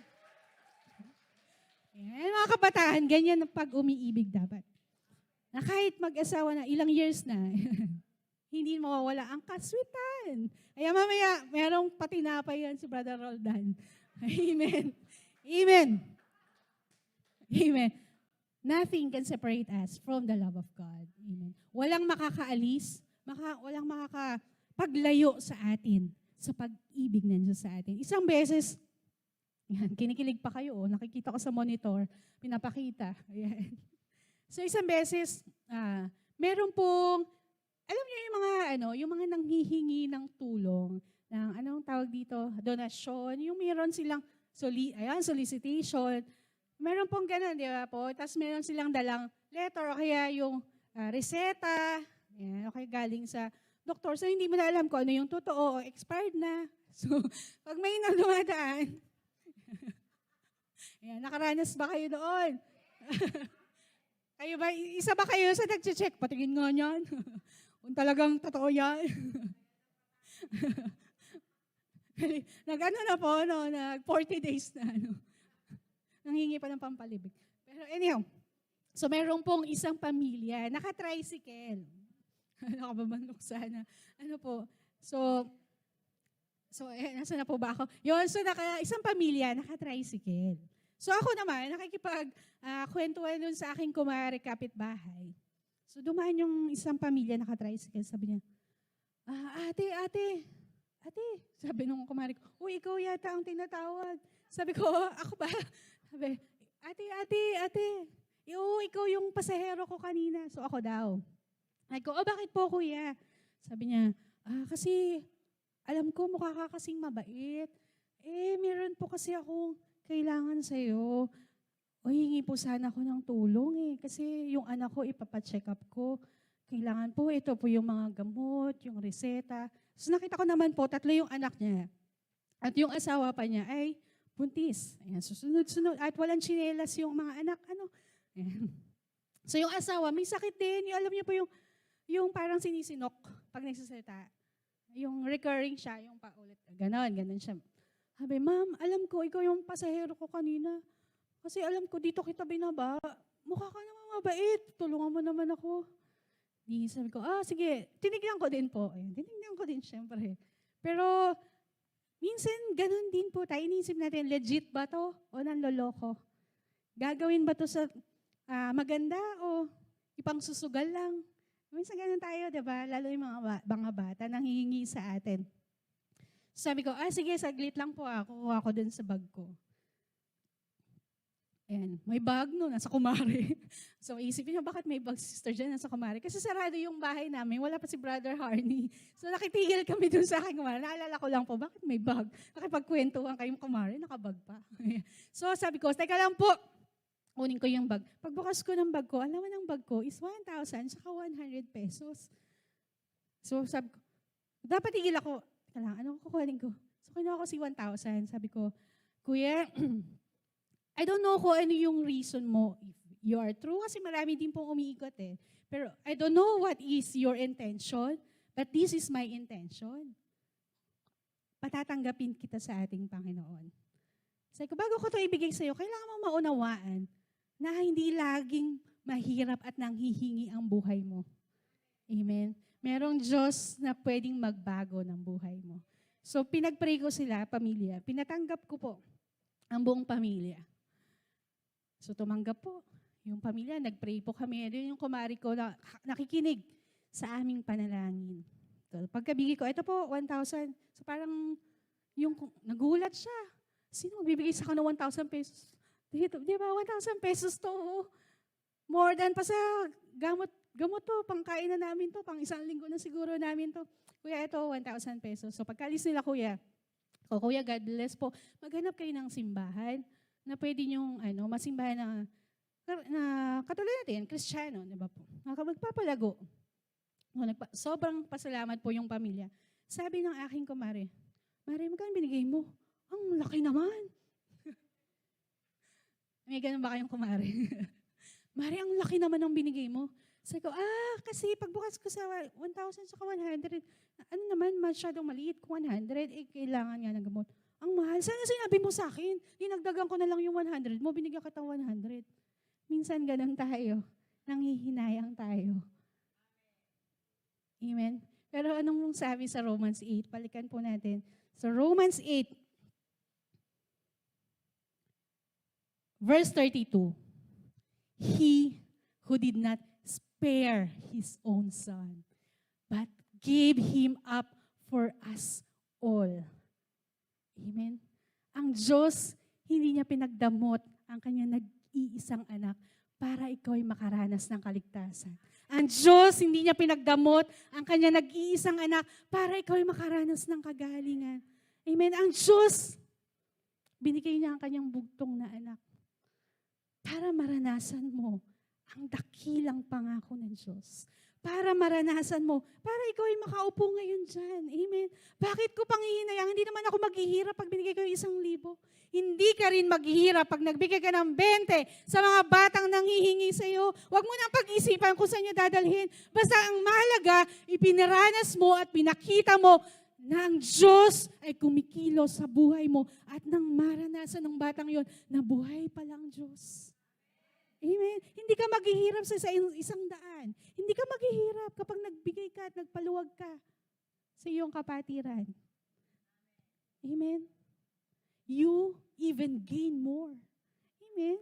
Ayan, mga kabataan, ganyan ang pag umiibig dapat. Na kahit mag-asawa na ilang years na, hindi mawawala ang kaswitan. Kaya mamaya, merong patinapay yan si Brother Roldan. Amen. Amen. Amen. Nothing can separate us from the love of God. Amen. Walang makakaalis, walang makakapaglayo sa atin sa pag-ibig ng Diyos sa atin. Isang beses, yan, kinikilig pa kayo, nakikita ko sa monitor, pinapakita. Ayan. So isang beses, meron pong, alam niyo yung mga nanghihingi ng tulong, ng anong tawag dito, donasyon, yung meron silang solicitation. Meron pong ganun, di ba po? Tapos meron silang dalang letter o kaya yung reseta, yan, o kaya galing sa doktor. So hindi mo na alam kung ano yung totoo o expired na. So pag may dumadaan, yan, nakaranas ba kayo doon? Kayo ba, isa ba kayo sa nag-check? Patingin nga niyan. Kung talagang totoo yan. Nag-ano na po, nag 40 days na. Nanghingi pa ng pampalibig. Pero anyhow, so meron pong isang pamilya, naka-tricycle. Nakababandok sana. Ano po, so nasa na po ba ako? Yun, so isang pamilya, naka-tricycle. So ako naman, nakikipag-kwentuhan dun sa aking kumare kapitbahay. So dumaan yung isang pamilya, naka-tricycle. Sabi niya, ate, sabi nung kumare ko, ikaw yata ang tinatawag. Sabi ko, ako ba? Sabi, ate, ikaw yung pasahero ko kanina. So ako daw. Sabi ko, bakit po kuya? Sabi niya, kasi alam ko mukha ka kasing mabait. Meron po kasi akong kailangan sa'yo. Hingi po sana ako ng tulong Kasi yung anak ko, ipapacheck up ko. Kailangan po, ito po yung mga gamot, yung reseta. So nakita ko naman po, 3 yung anak niya. At yung asawa pa niya ay buntis. Ayan, susunod-sunod. At walang tsinelas yung mga anak. Ayan. So yung asawa, may sakit din. Alam niyo po yung parang sinisinok pag nagsasalita. Yung recurring siya, yung paulit. Ganon siya. Sabi, ma'am, alam ko, ikaw yung pasahero ko kanina. Kasi alam ko, dito kita binaba. Mukha ka naman mabait. Tulungan mo naman ako. Di sabi ko, sige, tinignan ko din po. Ayan, tinignan ko din, syempre. Pero, minsan, ganun din po tayo. Iniisip natin, legit ba to o nanloloko? Gagawin ba to sa maganda o ipang susugal lang. Minsan ganun tayo, di ba? Lalo yung mga bata nanghihingi sa atin. Sabi ko, sige, saglit lang po kuha ko dun sa bag ko. Ayan, may bag no, nasa kumare. So isipin niyo, bakit may bag sister dyan nasa kumare? Kasi sarado yung bahay namin, wala pa si Brother Harney. So nakitigil kami dun sa aking kumare. Naalala ko lang po, bakit may bag? Nakipagkwentuhan kayong kumare, nakabag pa. So sabi ko, teka lang po, kunin ko yung bag. Pagbukas ko ng bag ko, alam mo ng bag ko is 1,000 saka 100 pesos. So sabi ko, dapat tigil ako. Teka lang, ano kukunin ko? So kinuha ko si 1,000. Sabi ko, Kuya, I don't know kung ano yung reason mo. If you are true, kasi marami din pong umiikot eh. Pero I don't know what is your intention, but this is my intention. Patatanggapin kita sa ating Panginoon. Sabi ko, bago ko ito ibigay sa'yo, kailangan mo maunawaan na hindi laging mahirap at nanghihingi ang buhay mo. Amen? Merong Diyos na pwedeng magbago ng buhay mo. So, pinag-pray ko sila, pamilya. Pinatanggap ko po ang buong pamilya. So, tumanggap po. Yung pamilya, nag-pray po kami. Doon yung kumari ko na nakikinig sa aming panalangin. So, pagkabigay ko, ito po, 1,000. So, parang yung nagulat siya. Sino bibigay sa kanya 1,000 pesos? Dito, di ba, 1,000 pesos to. More than pa sa gamot to, pangkain na namin to, pang isang linggo na siguro namin to. Kuya, ito, 1,000 pesos. So pagkalis nila, Kuya, Kuya, God bless po, maghanap kayo ng simbahan na pwede nyong masimbahan na katulad natin, Kristiyano, di ba po? Magpapalago. Sobrang pasalamat po yung pamilya. Sabi ng aking kumare, Mare, magkano binigay mo? Ang laki naman. May ganun ba kayong kumare? Mare, ang laki naman ng binigay mo. Sabi ko, kasi pagbukas ko sa 1,000 saka 100, ano naman, masyadong maliit kung 100, kailangan nga ng gamot. Ang mahal. Sana sinabi mo sa akin, dinagdagan ko na lang yung 100 mo, binigyan ka ng 100. Minsan ganun tayo, nanghihinayang tayo. Amen? Pero anong sabi sa Romans 8? Balikan po natin. So Romans 8, verse 32. He who did not spare His own Son, but gave Him up for us all. Amen? Ang Diyos, hindi niya pinagdamot ang kanyang nag-iisang anak para ikaw ay makaranas ng kaligtasan. Ang Diyos, hindi niya pinagdamot ang kanyang nag-iisang anak para ikaw ay makaranas ng kagalingan. Amen? Ang Diyos, binigay niya ang kanyang bugtong na anak para maranasan mo ang dakilang pangako ng Diyos. Para maranasan mo, para ikaw ay makaupo ngayon dyan. Amen. Bakit ko panghihinayang? Hindi naman ako maghihirap pag binigay ko yung 1,000. Hindi ka rin maghihirap pag nagbigay ka ng 20 sa mga batang nanghihingi sa iyo. Huwag mo nang pag-isipan kung saan niya dadalhin. Basta ang mahalaga, ipinaranas mo at pinakita mo na ang Diyos ay kumikilos sa buhay mo at nang maranasan ng batang yon na buhay palang Diyos. Amen. Hindi ka maghihirap sa 100. Hindi ka maghihirap kapag nagbigay ka at nagpaluwag ka sa iyong kapatiran. Amen. You even gain more. Amen.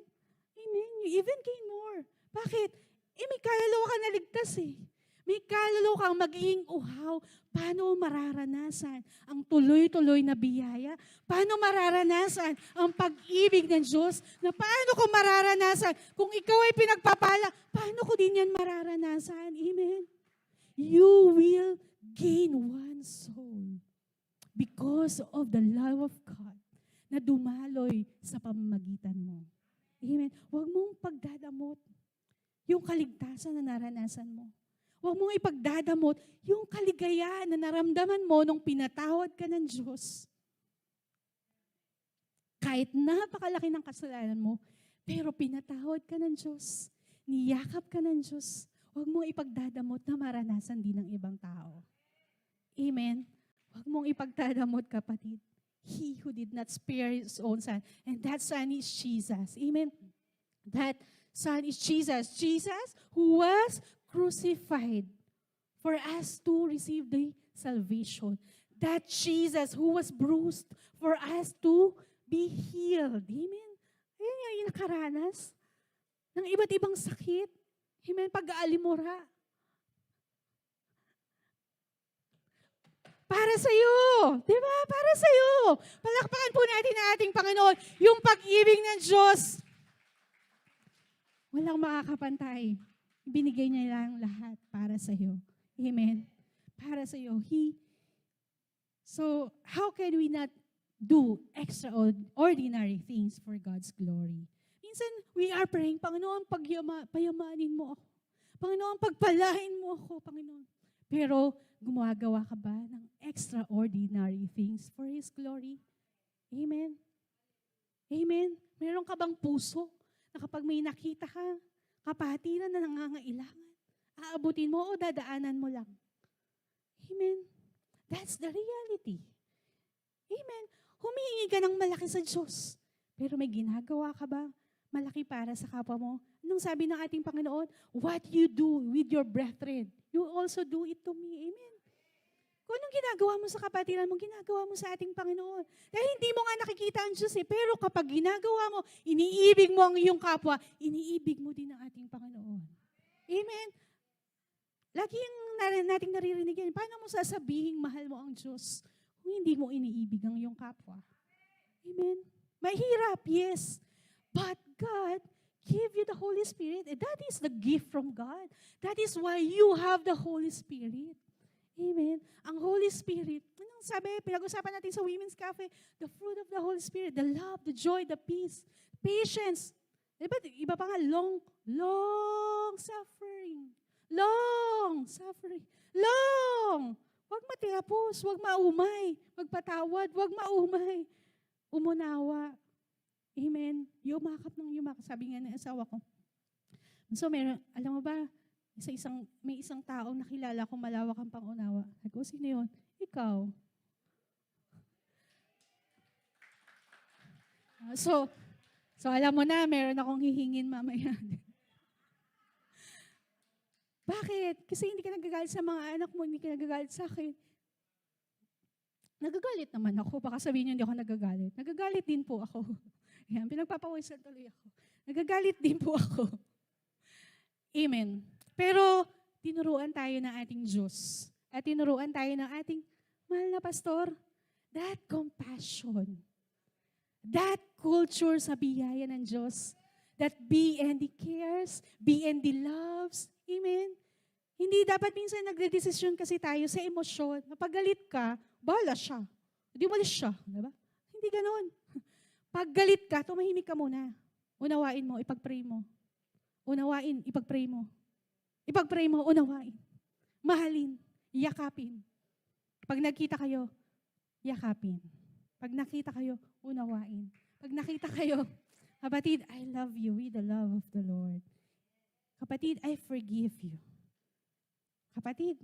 Amen. You even gain more. Bakit? May kaluluwa ka naligtas eh. May kaluluwa kang magiging uhaw. Paano mararanasan ang tuloy-tuloy na biyaya? Paano mararanasan ang pag-ibig ng Diyos? Na paano ko mararanasan? Kung ikaw ay pinagpapala, paano ko din yan mararanasan? Amen? You will gain one soul because of the love of God na dumaloy sa pamamagitan mo. Amen? Huwag mong pagdadamot yung kaligtasan na naranasan mo. Huwag mong ipagdadamot yung kaligayahan na naramdaman mo nung pinatawad ka ng Diyos. Kahit napakalaki ng kasalanan mo, pero pinatawad ka ng Diyos. Niyakap ka ng Diyos. Huwag mong ipagdadamot na maranasan din ng ibang tao. Amen? Huwag mong ipagdadamot, kapatid. He who did not spare His own Son. And that Son is Jesus. Amen? That Son is Jesus. Jesus who was crucified for us to receive the salvation. That Jesus who was bruised for us to be healed. Amen? Ayan yung nakaranas. ng iba't ibang sakit. Amen. Pag-aalimura. Para sa iyo. Di ba? Para sa iyo. Palakpakan po natin ang ating Panginoon. Yung pag-ibig ng Diyos. Walang makakapantay. Binigay niya lang lahat para sa iyo. Amen. Para sa iyo. So, how can we not do extraordinary things for God's glory? Minsan, we are praying, Panginoon, payamanin mo ako. Panginoon, pagpalain mo ako, Panginoon. Pero, gumagawa ka ba ng extraordinary things for His glory? Amen. Amen. Meron ka bang puso na kapag may nakita ka, kapatiran na nangangailangan, aabutin mo o dadaanan mo lang? Amen. That's the reality. Amen. Humihingi ka ng malaki sa Diyos. Pero may ginagawa ka ba malaki para sa kapwa mo? Anong sabi ng ating Panginoon? What you do with your brethren, you also do it to me. Amen. Kung anong ginagawa mo sa kapatiran mo, ginagawa mo sa ating Panginoon. Dahil hindi mo nga nakikita ang Diyos pero kapag ginagawa mo, iniibig mo ang iyong kapwa, iniibig mo din ang ating Panginoon. Amen. Lagi yung nating naririnig yan. Paano mo sasabihin mahal mo ang Diyos kung hindi mo iniibig ang iyong kapwa? Amen. Mahirap, yes. But God give you the Holy Spirit. And that is the gift from God. That is why you have the Holy Spirit. Amen. Ang Holy Spirit, anong sabi, pinag-usapan natin sa Women's Cafe, the fruit of the Holy Spirit, the love, the joy, the peace, patience. Iba pa nga, long suffering. Long suffering. Long. Huwag matapos, huwag maumay, magpatawad, huwag maumay. Umunawa. Amen. Yumakap ng yumakap. Sabi nga ng asawa ko. So, alam mo ba, may isang taong nakilala ko malawak ang pangunawa. Sabi ko, sino yun? Ikaw. So alam mo na, meron akong hihingin mamaya. Bakit? Kasi hindi ka nagagalit sa mga anak mo, hindi ka nagagalit sa akin. Nagagalit naman ako. Baka sabihin niyo hindi ako nagagalit. Nagagalit din po ako. Yan, pinagpapawisan tuloy ako. Nagagalit din po ako. Amen. Pero, tinuruan tayo ng ating Diyos. At tinuruan tayo ng ating mahal na pastor. That compassion. That culture sa biyaya ng Diyos. That BND cares, BND loves. Amen. Hindi dapat minsan nagdedesisyon kasi tayo sa emosyon. Kapag galit ka, bahala siya. Hindi umalis siya. Diba? Hindi ganon. Pag galit ka, tumahimik ka muna. Unawain mo, ipag-pray mo. Unawain, ipag-pray mo. Ipag-pray mo, unawain. Mahalin, yakapin. Pag nagkita kayo, yakapin. Pag nakita kayo, unawain. Pag nakita kayo, kapatid, I love you with the love of the Lord. Kapatid, I forgive you. Kapatid,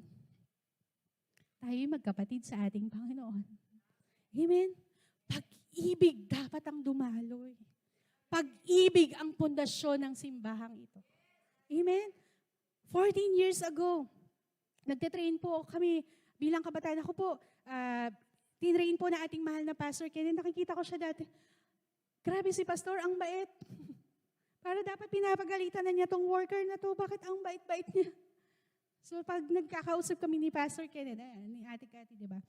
tayo'y magkapatid sa ating Panginoon. Amen? Pag-ibig dapat ang dumaloy. Pag-ibig ang pundasyon ng simbahang ito. Amen? 14 years ago, nagtitrain po kami bilang kabataan. Ako po, tinrain po na ating mahal na pastor. Kaya nakikita ko siya dati. Grabe si pastor, ang bait. Para dapat pinapagalitan na niya tong worker na to. Bakit ang bait-bait niya? So pag nagkakausap kami ni Pastor Kenneth, ni Ate Cathy, di ba?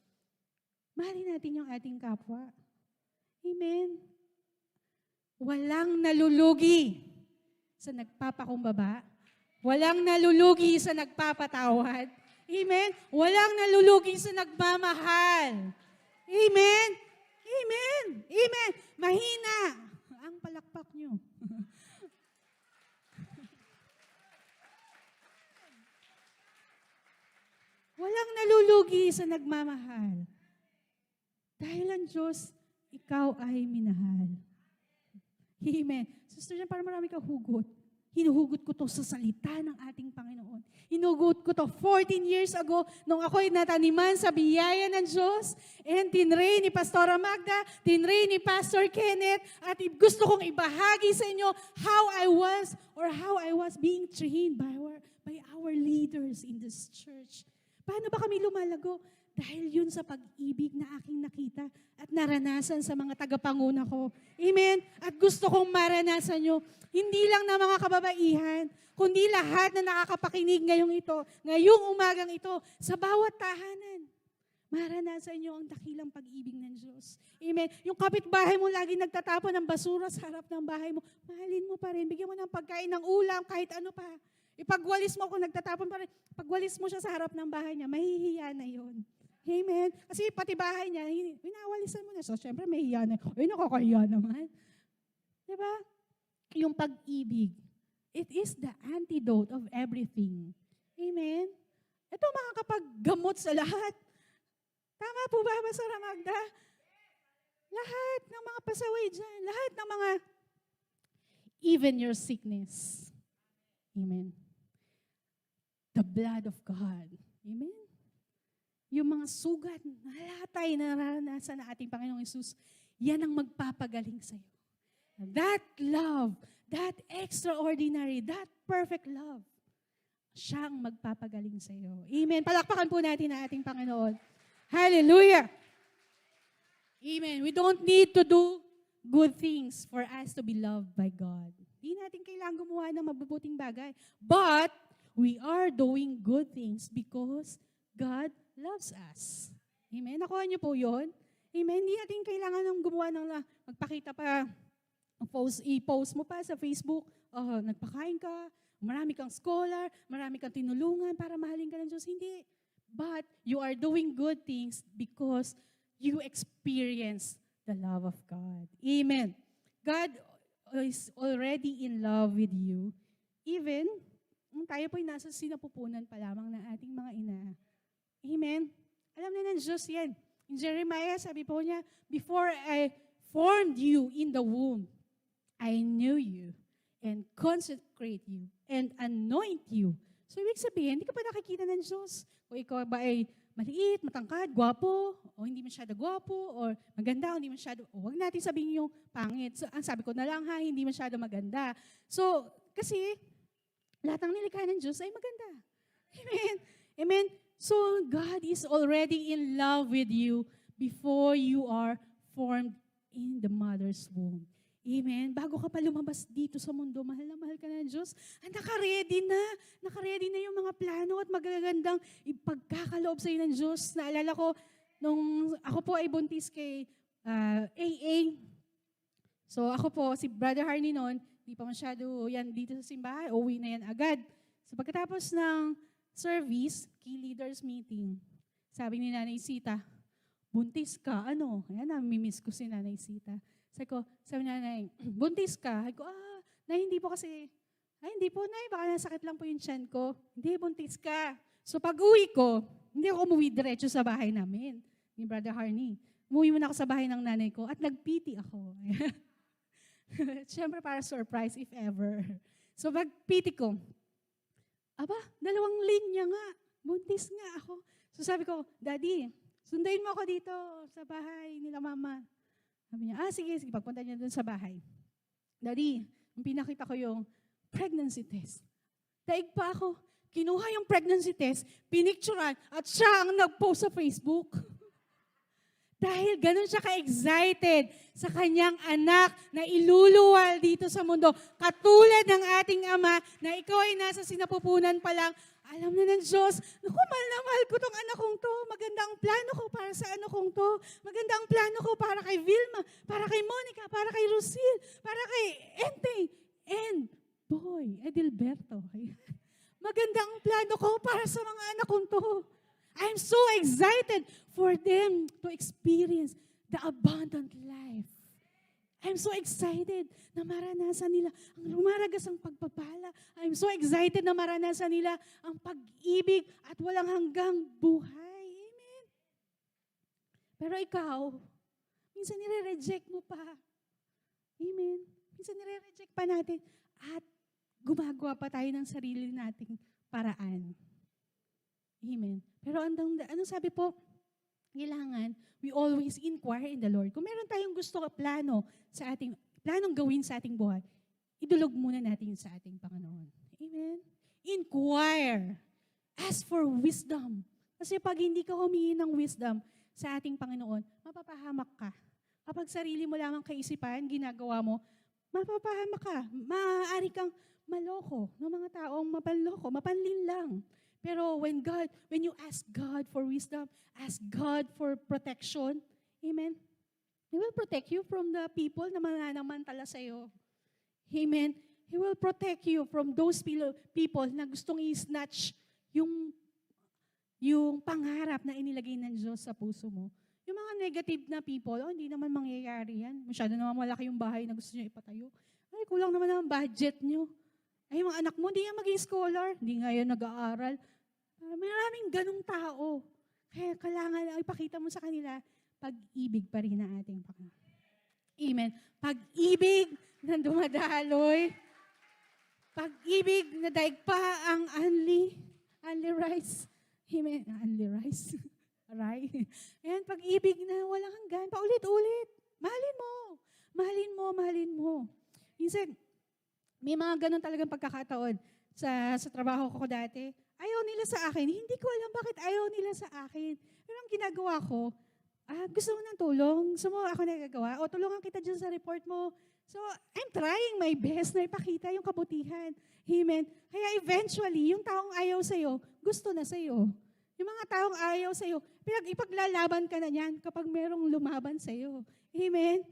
Mahalin natin yung ating kapwa. Amen. Walang nalulugi sa nagpapakumbaba. Walang nalulugi sa nagpapatawad. Amen. Walang nalulugi sa nagmamahal. Amen. Amen. Amen. Mahina ang palakpak nyo. Walang nalulugi sa nagmamahal. Dahil ang Diyos, ikaw ay minahal. Amen. Sister Jan, parang marami kang hugot. Hinuhugot ko to sa salita ng ating Panginoon. Hinuhugot ko to 14 years ago nung ako'y nataniman sa biyaya ng Diyos. And tinrain ni Pastora Magda, tinrain ni Pastor Kenneth, at gusto kong ibahagi sa inyo how I was being trained by our leaders in this church. Paano ba kami lumalago? Dahil yun sa pag-ibig na aking nakita at naranasan sa mga tagapanguna ko. Amen? At gusto kong maranasan nyo, hindi lang na mga kababaihan, kundi lahat na nakakapakinig ngayong umagang ito, sa bawat tahanan. Maranasan nyo ang dakilang pag-ibig ng Diyos. Amen? Yung kapitbahay mo lagi nagtatapon ng basura sa harap ng bahay mo, mahalin mo pa rin. Bigyan mo ng pagkain ng ulam, kahit ano pa. Ipagwalis mo kung nagtatapon pa rin. Pagwalis mo siya sa harap ng bahay niya, mahihiya na yun. Amen? Kasi pati bahay niya, winawalisan mo na. So, syempre, may hiya na. Ay, nakakahiya naman. Diba? Yung pag-ibig, it is the antidote of everything. Amen? Ito makakapaggamot sa lahat. Tama po ba, Pastora Magda? Lahat ng mga pasaway dyan, lahat ng mga, even your sickness. Amen. The blood of God. Amen. Yung mga sugat, nalatay na naranasan na ating Panginoong Hesus, yan ang magpapagaling sa'yo. That love, that extraordinary, that perfect love, siya ang magpapagaling sa'yo. Amen. Palakpakan po natin ang ating Panginoon. Hallelujah. Amen. We don't need to do good things for us to be loved by God. Hindi natin kailangan gumawa ng mabubuting bagay. But, we are doing good things because God loves us. Amen? Nakuha niyo po yun? Amen? Hindi natin kailangan ng gumawa ng magpakita pa, i-post mo pa sa Facebook, nagpakain ka, marami kang scholar, marami kang tinulungan para mahalin ka ng Diyos. Hindi. But you are doing good things because you experience the love of God. Amen. God is already in love with you. Even, tayo po'y nasa sinapupunan pa lamang ng ating mga ina. Amen. Alam na ng Diyos yan. In Jeremiah, sabi po niya, before I formed you in the womb, I knew you and consecrate you and anoint you. So, ibig sabihin, hindi ka pa nakikita ng Diyos. O ikaw ba ay maliit, matangkad, gwapo, o hindi masyado gwapo, o maganda, o hindi masyado, huwag natin sabihin yung pangit. So, ang sabi ko na lang hindi masyado maganda. So, kasi, lahat ng nilikha ng Diyos ay maganda. Amen. Amen. So, God is already in love with you before you are formed in the mother's womb. Amen. Bago ka pa lumabas dito sa mundo, mahal na mahal ka na ng Diyos. Naka-ready na. Naka-ready na yung mga plano at magagandang ipagkakaloob sa iyo ng Diyos. Naalala ko, nung ako po ay buntis kay AA. So ako po, si Brother Harney noon, di pa masyado yan dito sa simbahan, uwi na yan agad. So pagkatapos ng service, key leaders meeting, sabi ni Nanay Sita, buntis ka, ano? Ayan, namimiss ko si Nanay Sita. Sabi nanay, buntis ka? Sabi ko, hindi po kasi, hindi po, nay, baka nasakit lang po yung tiyan ko. Hindi, buntis ka. So pag uwi ko, hindi ako umuwi diretso sa bahay namin, ni Brother Harney. Umuwi muna ako sa bahay ng nanay ko at nagpiti ako. Siyempre para surprise if ever. So pag piti ko, dalawang linya nga, buntis nga ako. So sabi ko, Daddy, sundayin mo ako dito sa bahay nila mama. Sabi niya, sige, pagpunta niya doon sa bahay. Daddy, pinakita ko yung pregnancy test. Daig pa ako. Kinuha yung pregnancy test, pinicturan, at siya ang nag-post sa Facebook. Dahil ganun siya ka-excited sa kanyang anak na iluluwal dito sa mundo. Katulad ng ating Ama na ikaw ay nasa sinapupunan pa lang, alam na ng Diyos, naku, mahal na mahal ko tong anak kong to. Maganda ang plano ko para sa anak kong to. Maganda ang plano ko para kay Vilma, para kay Monica, para kay Lucille, para kay Ente, and boy, Edilberto. Maganda ang plano ko para sa mga anak kong to. I'm so excited for them to experience the abundant life. I'm so excited na maranasan nila ang lumaragas ang pagpapala. I'm so excited na maranasan nila ang pag-ibig at walang hanggang buhay. Amen. Pero ikaw, minsan nire-reject mo pa. Amen. Minsan nire-reject pa natin at gumagawa pa tayo ng sarili nating paraan. Amen. Pero ano sabi po? Kailangan, we always inquire in the Lord. Kung meron tayong gusto planong gawin sa ating buhay, idulog muna natin sa ating Panginoon. Amen? Inquire. Ask for wisdom. Kasi pag hindi ka humingi ng wisdom sa ating Panginoon, mapapahamak ka. Kapag sarili mo lamang kaisipan, ginagawa mo, mapapahamak ka. Maaari kang maloko ng mga taong mapanloko, mapanlin lang. Pero when you ask God for wisdom, ask God for protection, amen, He will protect you from the people na mananamantala sa iyo. Amen. He will protect you from those people na gustong i-snatch yung pangarap na inilagay ng Diyos sa puso mo. Yung mga negative na people, hindi naman mangyayari yan. Masyado naman malaki yung bahay na gusto nyo ipatayo. Ay, kulang naman ang budget nyo. Ay, mga anak mo, hindi yan maging scholar. Hindi nga yan nag-aaral. Maraming ganong tao. Kaya kailangan ipakita mo sa kanila, pag-ibig pa rin ang ating Panginoon. Amen. Pag-ibig na dumadaloy. Pag-ibig na daig pa ang unli rice. Amen. Unli rice. Right? Ayan, pag-ibig na walang hanggan. Paulit-ulit. Mahalin mo. Mahalin mo, mahalin mo. Minsan, may mga ganun talagang pagkakataon sa trabaho ko dati. Ayaw nila sa akin. Hindi ko alam bakit ayaw nila sa akin. Pero ang ginagawa ko, gusto mo ng tulong? Gusto mo ako nagagawa? O tulungan kita dyan sa report mo. So, I'm trying my best na ipakita yung kabutihan. Amen. Kaya eventually, yung taong ayaw sa'yo, gusto na sa'yo. Yung mga taong ayaw sa'yo, ipaglalaban ka na niyan kapag merong lumaban sa'yo. Amen.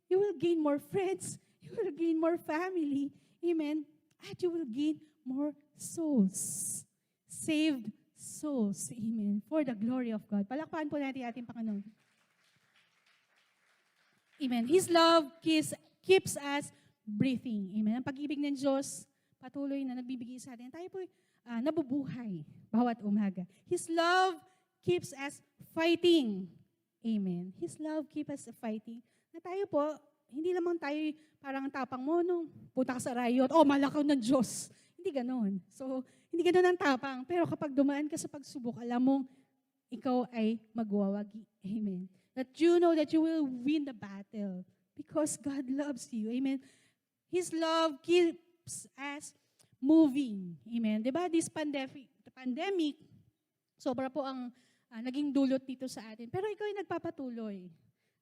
You will gain more friends. You will gain more family. Amen. At you will gain more souls. Saved souls. Amen. For the glory of God. Palakpakan po natin ating Panginoon. Amen. His love keeps us breathing. Amen. Ang pag-ibig ng Diyos, patuloy na nagbibigay sa atin. Tayo po nabubuhay bawat umaga. His love keeps us fighting. Amen. His love keeps us fighting. Na tayo po, hindi lamang tayo parang tapang mo nung punta ka sa riot, malakaw ng Diyos. Hindi ganon. So, hindi ganon ang tapang. Pero kapag dumaan ka sa pagsubok, alam mong ikaw ay magwawagi. Amen. That you know that you will win the battle because God loves you. Amen. His love keeps us moving. Amen. Diba? This pandemic, sobra po ang naging dulot dito sa atin. Pero ikaw ay nagpapatuloy.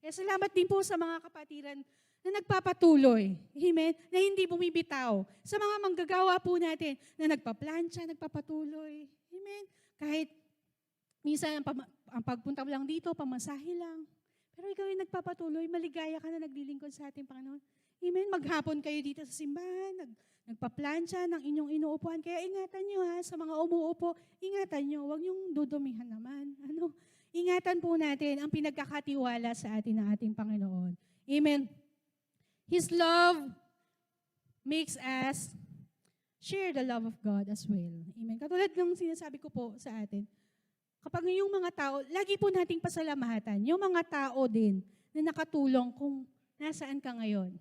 Kaya salamat din po sa mga kapatiran na nagpapatuloy. Amen. Na hindi bumibitaw. Sa mga manggagawa po natin na nagpaplansya, nagpapatuloy. Amen. Kahit minsan ang pagpunta mo lang dito, pamasahe lang. Pero ikaw ay nagpapatuloy, maligaya ka na naglilingkod sa ating Panginoon. Amen. Maghapon kayo dito sa simbahan, nagpaplansya ng inyong inuupuan. Kaya ingatan nyo sa mga umuupo, ingatan nyo, huwag nyong dudumihan naman. Ingatan po natin ang pinagkakatiwala sa atin ng ating Panginoon. Amen. His love makes us share the love of God as well. Amen. Katulad ng sinasabi ko po sa atin, kapag yung mga tao, lagi po nating pasalamatan, yung mga tao din na nakatulong kung nasaan ka ngayon.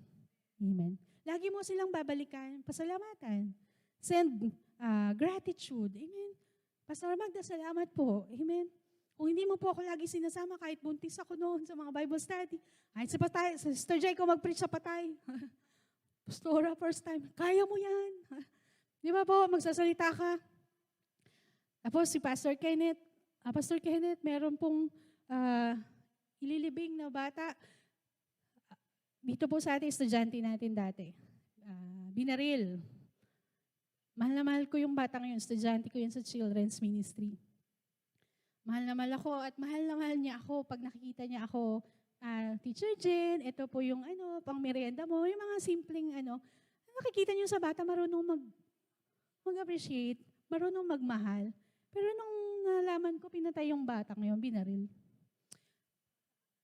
Amen. Lagi mo silang babalikan, pasalamatan. Send gratitude. Amen. Pastor Magda, salamat po. Amen. Kung hindi mo po ako lagi sinasama, kahit buntis ako noon sa mga Bible study, kahit sa patay, sa Sister Jai ko mag-preach sa patay. Pastora, first time, kaya mo yan. Di ba po, magsasalita ka. Tapos si Pastor Kenneth, meron pong ililibing na bata. Dito po sa ating estudyante natin dati. Binaril. Mahal na mahal ko yung batang yun. Estudyante ko yun sa Children's Ministry. Mahal na mahal ako at mahal na mahal niya ako pag nakikita niya ako, Teacher Jen, ito po yung pang merienda mo, yung mga simpleng nakikita niyo sa bata, marunong mag-appreciate, marunong magmahal. Pero nung nalaman ko, pinatay yung bata ngayon, binaril.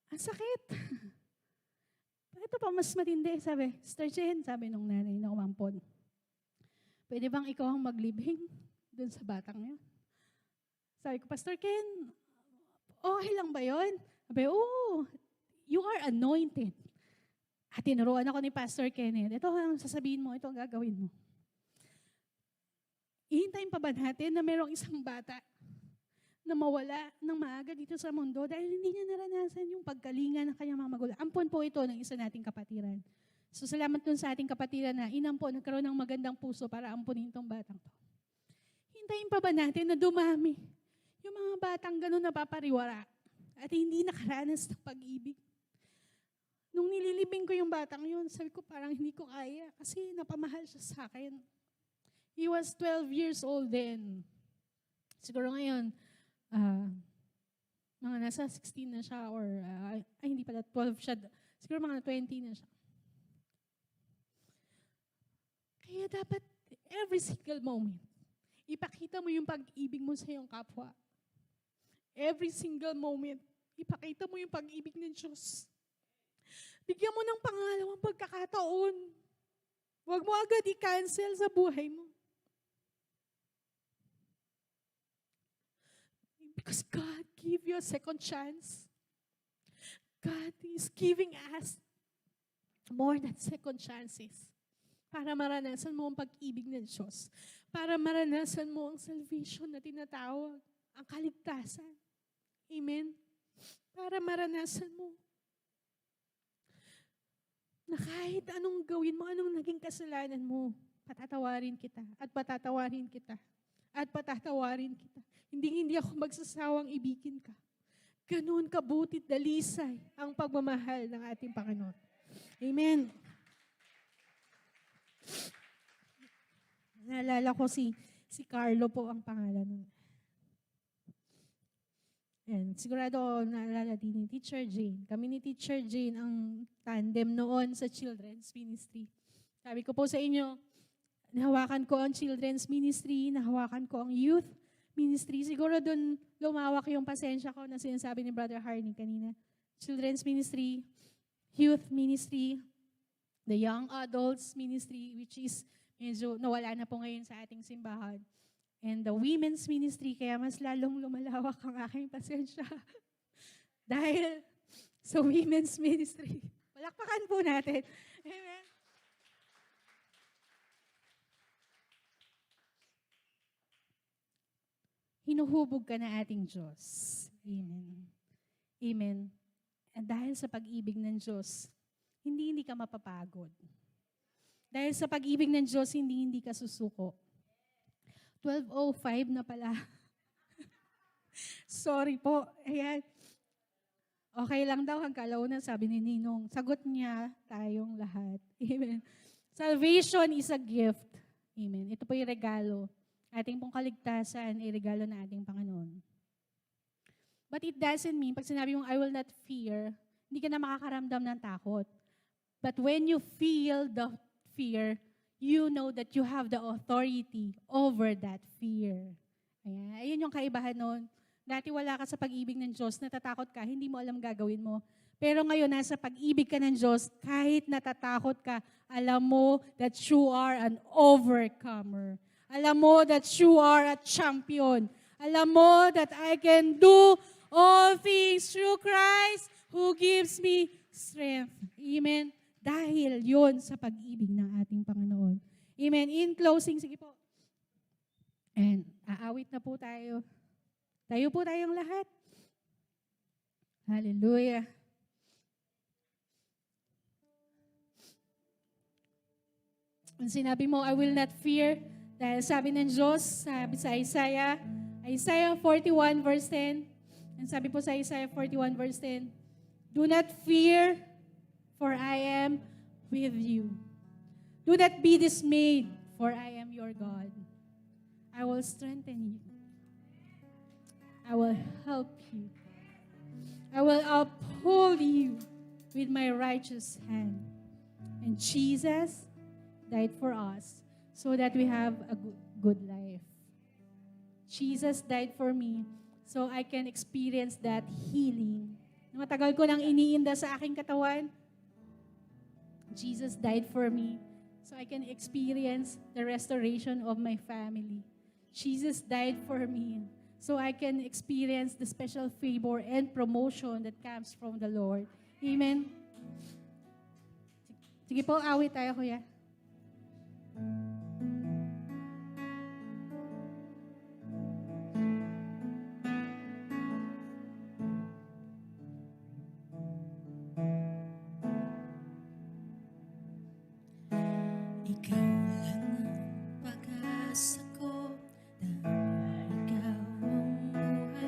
Ang sakit. Ito pa, mas matindi, sabi, Sister Jen, sabi nung nanay na umampon, pwede bang ikaw ang maglibing dun sa batang yun? Sabi ko, Pastor Ken, okay lang ba yun? Sabi, you are anointed. At tinuruan ako ni Pastor Kenneth, ito ang sasabihin mo, ito ang gagawin mo. Ihintayin pa ba natin na mayroong isang bata na mawala ng maaga dito sa mundo dahil hindi niya naranasan yung pagkalinga ng kanyang mga magulang? Ampon po ito ng isa nating kapatiran. So salamat dun sa ating kapatiran na inampon, nagkaroon ng magandang puso para ampunin itong batang to. Hintayin pa ba natin na dumami Yung mga batang ganun napapariwara at hindi nakaranas ng pag-ibig. Nung nililibing ko yung batang yun, sabi ko parang hindi ko kaya kasi napamahal siya sa akin. He was 12 years old then. Siguro ngayon, mga nasa 16 na siya or, hindi pala, 12 siya. Siguro mga 20 na siya. Kaya dapat, every single moment, ipakita mo yung pag-ibig mo sa iyong kapwa. Every single moment, ipakita mo yung pag-ibig ng Diyos. Bigyan mo ng pangalawang pagkakataon. Huwag mo agad i-cancel sa buhay mo. Because God gave you a second chance. God is giving us more than second chances para maranasan mo ang pag-ibig ng Diyos. Para maranasan mo ang salvation na tinatawag, ang kaligtasan. Amen? Para maranasan mo na kahit anong gawin mo, anong naging kasalanan mo, patatawarin kita at patatawarin kita at patatawarin kita. Hindi ako magsasawang ibigin ka. Ganoon kabutit dalisay ang pagmamahal ng ating Panginoon. Amen. Naalala ko si Carlo po ang pangalan nun. And sigurado naalala din ni Teacher Jane. Kami ni Teacher Jane ang tandem noon sa children's ministry. Sabi ko po sa inyo, nahawakan ko ang children's ministry, nahawakan ko ang youth ministry. Siguro doon lumawak yung pasensya ko na sinasabi ni Brother Harney kanina. Children's ministry, youth ministry, the young adults ministry, which is medyo nawala na po ngayon sa ating simbahan. And the women's ministry, kaya mas lalong lumalawak ang aking pasensya. Dahil sa women's ministry. Palakpakan po natin. Amen. Hinuhubog ka na ating Diyos. Amen. Amen. At dahil sa pag-ibig ng Diyos, hindi ka mapapagod. Dahil sa pag-ibig ng Diyos, hindi ka susuko. 12:05 na pala. Sorry po. Ayan. Okay lang daw ang kalaunan, sabi ni Ninong. Sagot niya tayong lahat. Amen. Salvation is a gift. Amen. Ito po yung regalo. Ating pong kaligtasan ay regalo na ating Panginoon. But it doesn't mean, pag sinabi mong I will not fear, hindi ka na makakaramdam ng takot. But when you feel the fear, you know that you have the authority over that fear. Ayan. Ayun yung kaibahan nun. Dati wala ka sa pag-ibig ng Diyos, natatakot ka, hindi mo alam gagawin mo. Pero ngayon, nasa pag-ibig ka ng Diyos, kahit natatakot ka, alam mo that you are an overcomer. Alam mo that you are a champion. Alam mo that I can do all things through Christ who gives me strength. Amen. Dahil yon sa pag-ibig ng ating Panginoon. Amen. In closing, sige po. And aawit na po tayo. Tayo po tayong lahat. Hallelujah. Ang sinabi mo, I will not fear. Dahil sabi ng Diyos, sabi sa Isaiah 41 verse 10, and sabi po sa Isaiah 41 verse 10, do not fear, for I am with you. Do not be dismayed, for I am your God. I will strengthen you. I will help you. I will uphold you with my righteous hand. And Jesus died for us so that we have a good life. Jesus died for me so I can experience that healing. Matagal ko nang iniinda sa aking katawan. Jesus died for me so I can experience the restoration of my family. Jesus died for me so I can experience the special favor and promotion that comes from the Lord. Amen. Sige po, awit tayo, kuya. Ikaw lang ang pag-asa ko, dahil ikaw ang buhay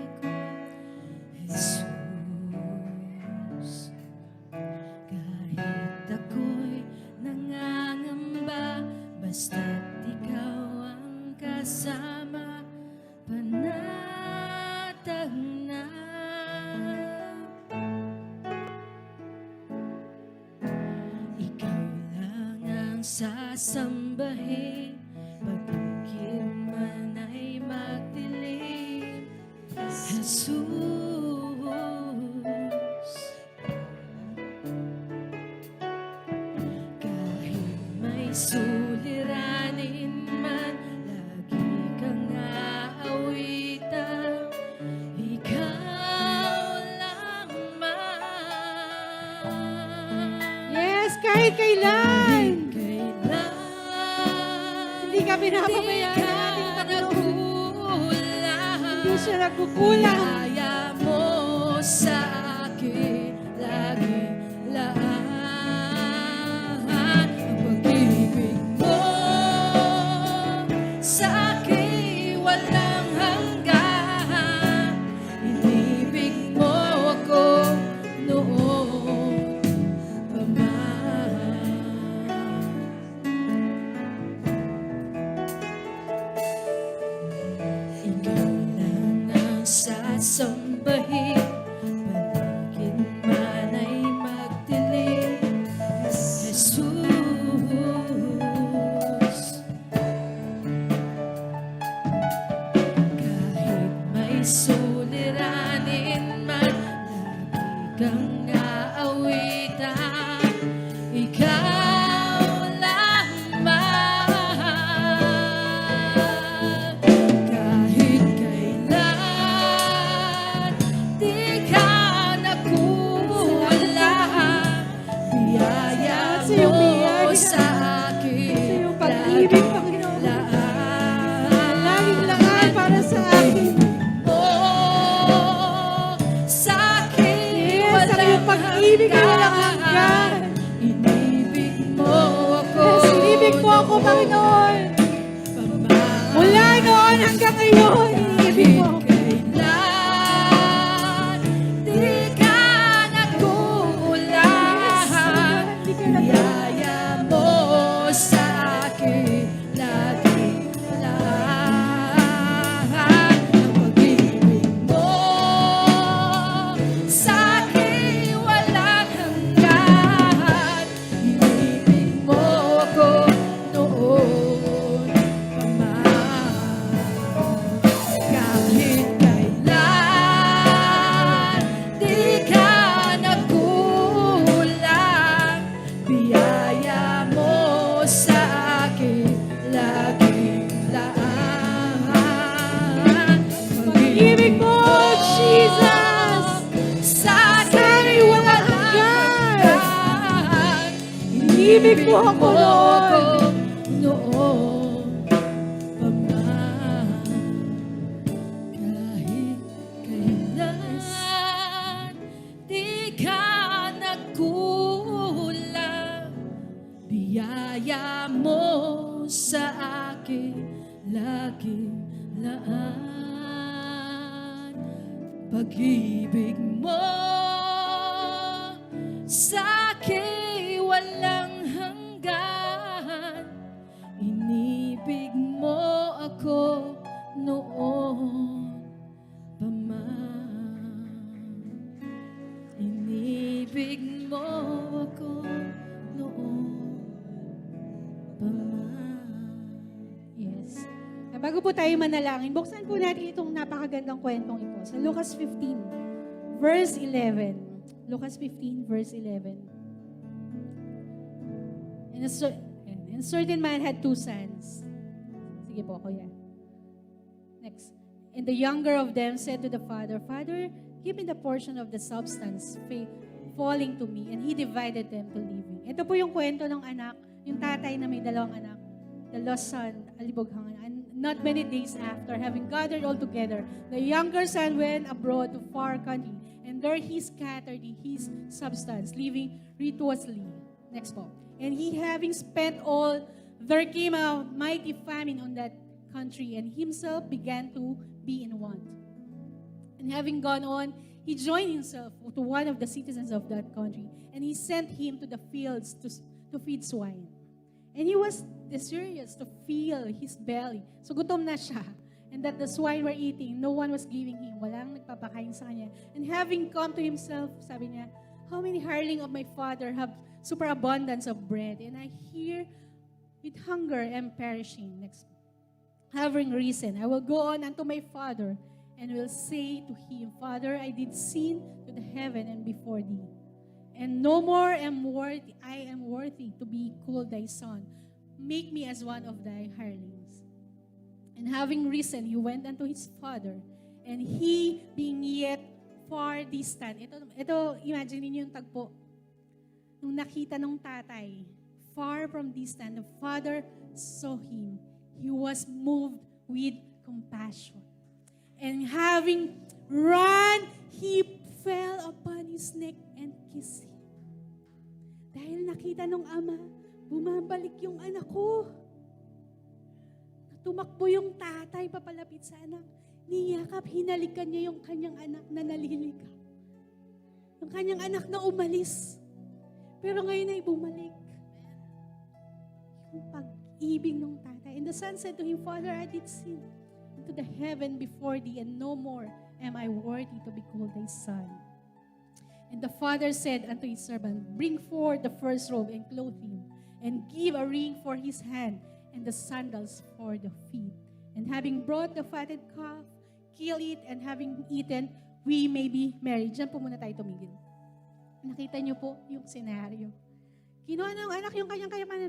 basta't ikaw ang kasama, panatag na. Ikaw lang ang sasambahin, pag-ikip man ay magdilim. Jesus, kahit may suliranin man, lagi kang aawitan. Ikaw lang man. Yes, kahit kailan. Kailan Hindi ka pinapabayaan ng ating Panginoon. Hindi siya nagkukulang. Biyaya mo sa akin lagi laan. Ang pag-ibig mo sa akin walang hanggan. Inibig mo ako noon pa man. Ikaw lang ang sasambahin, paligid man ay magdilim. Jesus, kahit may suliranin man, lagi kang aawitan. Ikaw lang man. Kahit kailan di ka nakuwala, biyaya Sa iyong mo biyaya. sa akin Sa iyong pag-ibig, Panginoon. laan. Laging laan para sa akin. Mo sa akin Yes, ang iyong pag-ibig ay walang hanggan. Inibig mo ako. Yes, inibig mo ako, Panginoon. Mula noon hanggang ngayon, inibig mo ako. Kailan di ka nakulang, Hindi ka na biyaya mo sa akin lagi lang. Ang pag-ibig mo sa akin walang hanggan. Inibig mo ako noon pa man. Kahit kailan di ka nakulang, biyaya mo sa akin laging laan. Pag-ibig mo, Jesus, sa sa akin walang hanggan. Inibig mo ako noon. noon pa man. Kahit kailan di ka nagkulang, biyaya mo sa akin laging laan. Pag-ibig mo sa akin walang hanggan. Inibig mo ako noon pa man. Inibig mo ako noon pa man. Yes. Bago po tayo manalangin, buksan po natin itong napakagandang kwentong ito sa Lucas 15, verse 11. Lucas 15, verse 11. And a certain man had 2 sons. Sige po, kuya. Next. And the younger of them said to the father, Father, give me the portion of the substance falling to me. And he divided them to living. Ito po yung kwento ng anak, yung tatay na may 2 anak. The lost son, aliboghangan. And not many days after, having gathered all together, the younger son went abroad to far country, and there he scattered his substance, living rituously. Next po. And he having spent all, there came a mighty famine on that country, and himself began to be in want. And having gone on, he joined himself to one of the citizens of that country, and he sent him to the fields to feed swine. And he was desirous to fill his belly. So gutom na siya. And that the swine were eating, no one was giving him. Walang nagpapakain sa kanya. And having come to himself, sabi niya, how many hireling of my father have superabundance of bread, and I here with hunger am perishing. Next, having risen, I will go on unto my father, and will say to him, Father, I did sin to the heaven and before thee, and no more I am worthy to be called thy son. Make me as one of thy hirelings. And having risen, he went unto his father, and he being yet far distant. Ito imagine niyo yung tagpo. Nung nakita ng tatay, far from distant, the father saw him. He was moved with compassion. And having run, he fell upon his neck and kissed him. Dahil nakita ng ama, bumabalik yung anak ko. Tumakbo yung tatay papalapit sa anak. Niyakap, hinalikan niya yung kanyang anak na naliligaw. Yung kanyang anak na umalis. Pero ngayon ay bumalik. Yung pag-ibig ng tatay. And the son said to him, Father, I did sin into the heaven before thee, and no more am I worthy to be called thy son. And the father said unto his servant, Bring forth the first robe and clothe him, and give a ring for his hand, and the sandals for the feet. And having brought the fatted calf, kill it, and having eaten, we may be married. Diyan po muna tayo tumigil. Nakita niyo po yung senaryo. Kinuha ng anak yung kanyang kayamanan.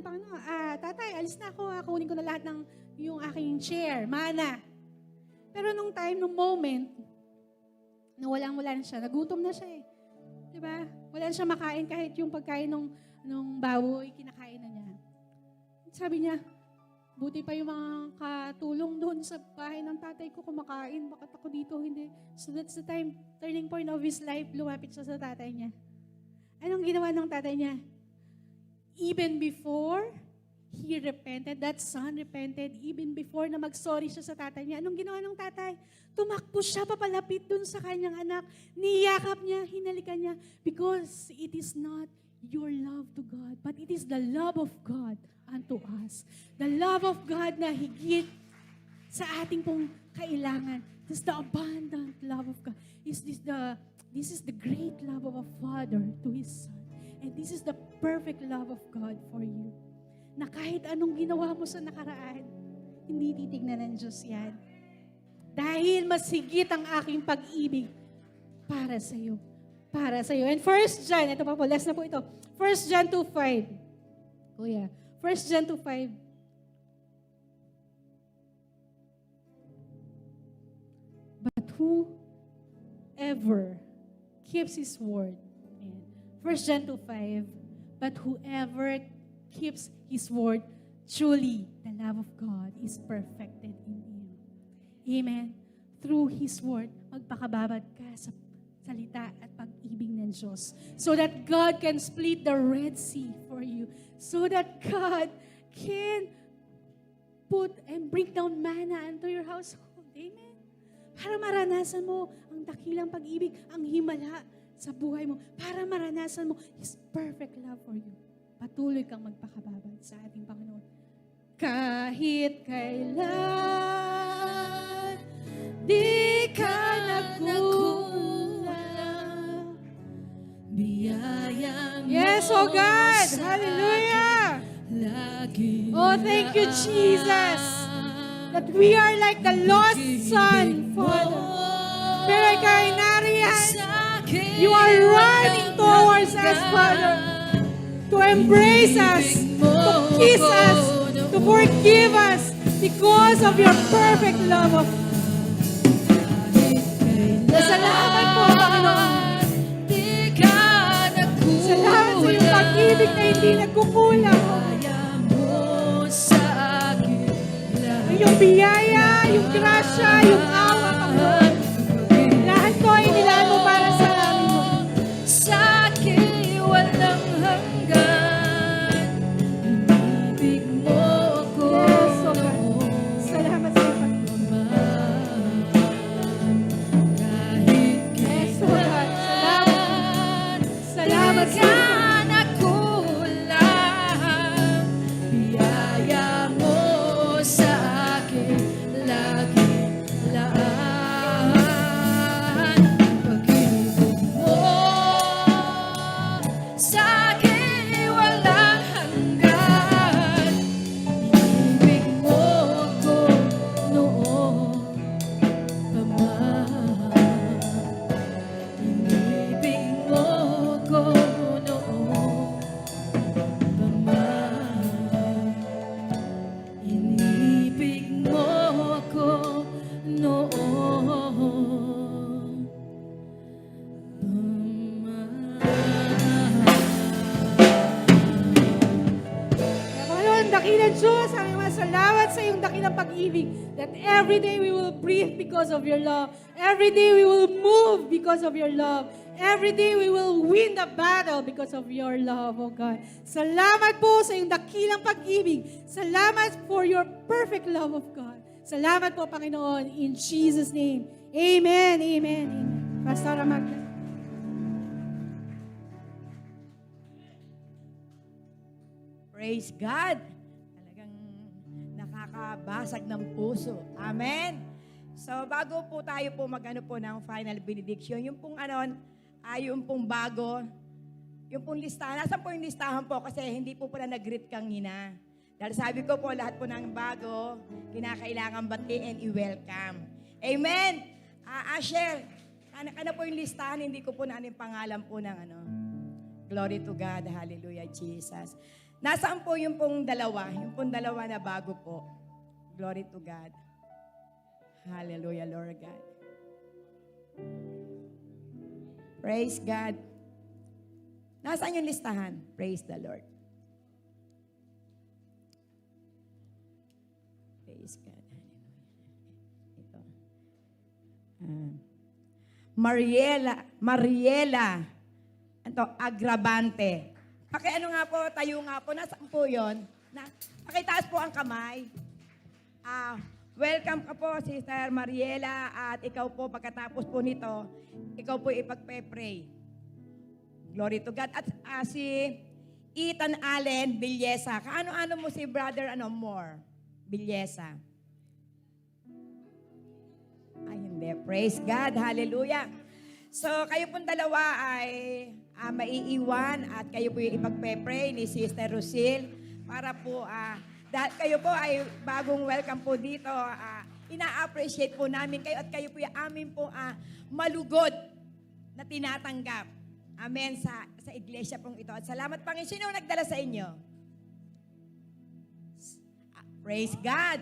Tatay, alis na ako. Kunin ko na lahat ng yung aking share, mana. Pero nung time, nung moment, na walang-wala na siya, nagutom na siya eh. Diba? Wala na siya makain kahit yung pagkain nung baboy, kinakain na niya. Sabi niya, buti pa yung mga katulong doon sa bahay ng tatay ko kumakain. Bakit ako dito hindi? So that's the time, turning point of his life, lumapit siya sa tatay niya. Anong ginawa ng tatay niya? Even before he repented, that son repented, even before na mag-sorry siya sa tatay niya, anong ginawa ng tatay? Tumakbo siya papalapit doon sa kanyang anak. Niyakap niya, hinalikan niya, because it is not your love to God, but it is the love of God unto us. The love of God na higit sa ating pong kailangan. This is the abundant love of God. This is the great love of a father to his son. And this is the perfect love of God for you. Na kahit anong ginawa mo sa nakaraan, hindi titignan ng Diyos yan. Dahil mas higit ang aking pag-ibig para sa iyo. Para sa iyo. And 1 John, ito pa po, last na po ito. 1 John 2:5. Kuya, 1 John 2:5. But whoever keeps His word. 1 John 2:5. But whoever keeps His word, truly the love of God is perfected in him. Amen. Through His word, magpakababad ka sa salita at pag-ibig ng Diyos. So that God can split the Red Sea for you. So that God can put and bring down manna into your household. Amen. Para maranasan mo ang dakilang pag-ibig, ang himala sa buhay mo. Para maranasan mo His perfect love for you. Patuloy kang magpakababad sa ating Panginoon. Kahit kailan, di ka nagkulang. Biyaya mo. Yes, oh God! Hallelujah! Oh, thank you, Jesus! That we are like the lost son, Father. Pero ikaw ay nariyan. You are running towards us, Father. To embrace us, to kiss us, to forgive us because of your perfect love of Salamat po, Panginoon. Salamat sa iyong pag-ibig na hindi nagkukulang. Ang iyong biyaya, yung grasya, yung awa, Panginoon. Lahat ko ay nilaan mo para sa amin mo. Sa akin walang hanggan, ibig mo ako. Yes, oh God. Salamat sa iyong Yes, oh God. Salamat sa iyong Amen. Dakilang Diyos, aming mga salamat sa iyong dakilang pag-ibig. That every day we will breathe because of your love. Every day we will move because of your love. Every day we will win the battle because of your love, oh God. Salamat po sa iyong dakilang pag-ibig. Salamat for your perfect love of God. Salamat po, Panginoon, in Jesus' name. Amen, amen, amen. Pastor Amag. Praise God! Talagang nakakabasag ng puso. Amen! So, bago po tayo po mag-ano po ng final benediction, yung pong yung pong bago, yung pong listahan. Nasaan po yung listahan po? Kasi hindi po pala nag-greet kanina. Dahil sabi ko po, lahat po ng bago, kinakailangan batiin i-welcome. Amen! Asher, ano po yung listahan? Hindi ko po na yung pangalan po ng Glory to God. Hallelujah, Jesus. Nasaan po yung pong dalawa? Yung pong dalawa na bago po. Glory to God. Hallelujah, Lord God. Praise God. Nasaan yung listahan? Praise the Lord. Praise God. Hallelujah. Ito. Mariela. Ito, Agravante. Nga po, tayo nga po. Nasaan po yun? Pakitaas po ang kamay. Welcome ka po, Sister Mariela. At ikaw po, pagkatapos po nito, ikaw po ipagpe-pray. Glory to God. At si Ethan Allen Bilyesa. Kaano-ano mo si Brother Moore Bilyesa? Ay, hindi. Praise God. Hallelujah. So, kayo pong dalawa ay maiiwan at kayo po yung ipagpe-pray ni Sister Rosil para po, dahil kayo po ay bagong welcome po dito, ina-appreciate po namin kayo at kayo po yung amin po malugod na tinatanggap. Amen, sa iglesia pong ito. At salamat, Panginoon. Sino nagdala sa inyo? Praise God.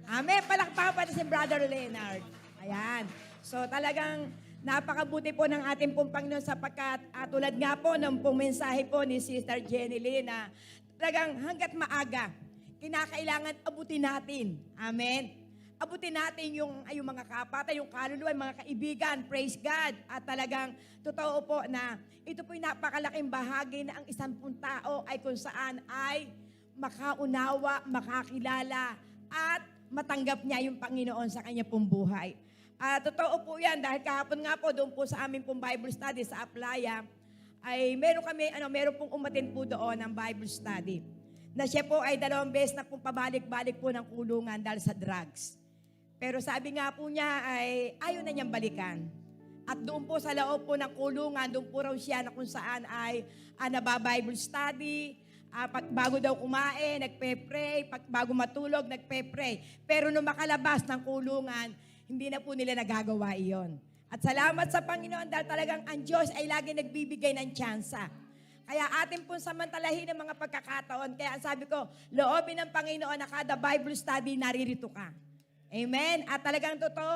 Amen. Palakpakan pa si Brother Leonard. Ayan. So talagang napakabuti po ng ating pong Panginoon sapagkat tulad nga po ng pong mensahe po ni Sister Jenny Lee na talagang hanggat maaga, kinakailangan abutin natin. Amen. Abutin natin yung mga kapatid, yung kaluluwa, yung mga kaibigan. Praise God. At talagang totoo po na ito po yung napakalaking bahagi na ang isang pong tao ay kung saan ay makaunawa, makakilala, at matanggap niya yung Panginoon sa kanya pong buhay. Totoo po yan dahil kahapon nga po doon po sa aming pong Bible study sa Aplaya ay meron pong umatin po doon ng Bible study na siya po ay 2 beses na pong pabalik-balik po ng kulungan dahil sa drugs. Pero sabi nga po niya ay ayaw na niyang balikan. At doon po sa loob po ng kulungan, doon po raw siya na kung saan ay nababible study, bago daw kumain, nagpe-pray, bago matulog, nagpe-pray. Pero nung makalabas ng kulungan, hindi na po nila nagagawa iyon. At salamat sa Panginoon dahil talagang ang Diyos ay lagi nagbibigay ng tsansa. Kaya atin pong samantalahin ang mga pagkakataon. Kaya sabi ko, loobin ng Panginoon na kada Bible study, naririto ka. Amen? At talagang totoo,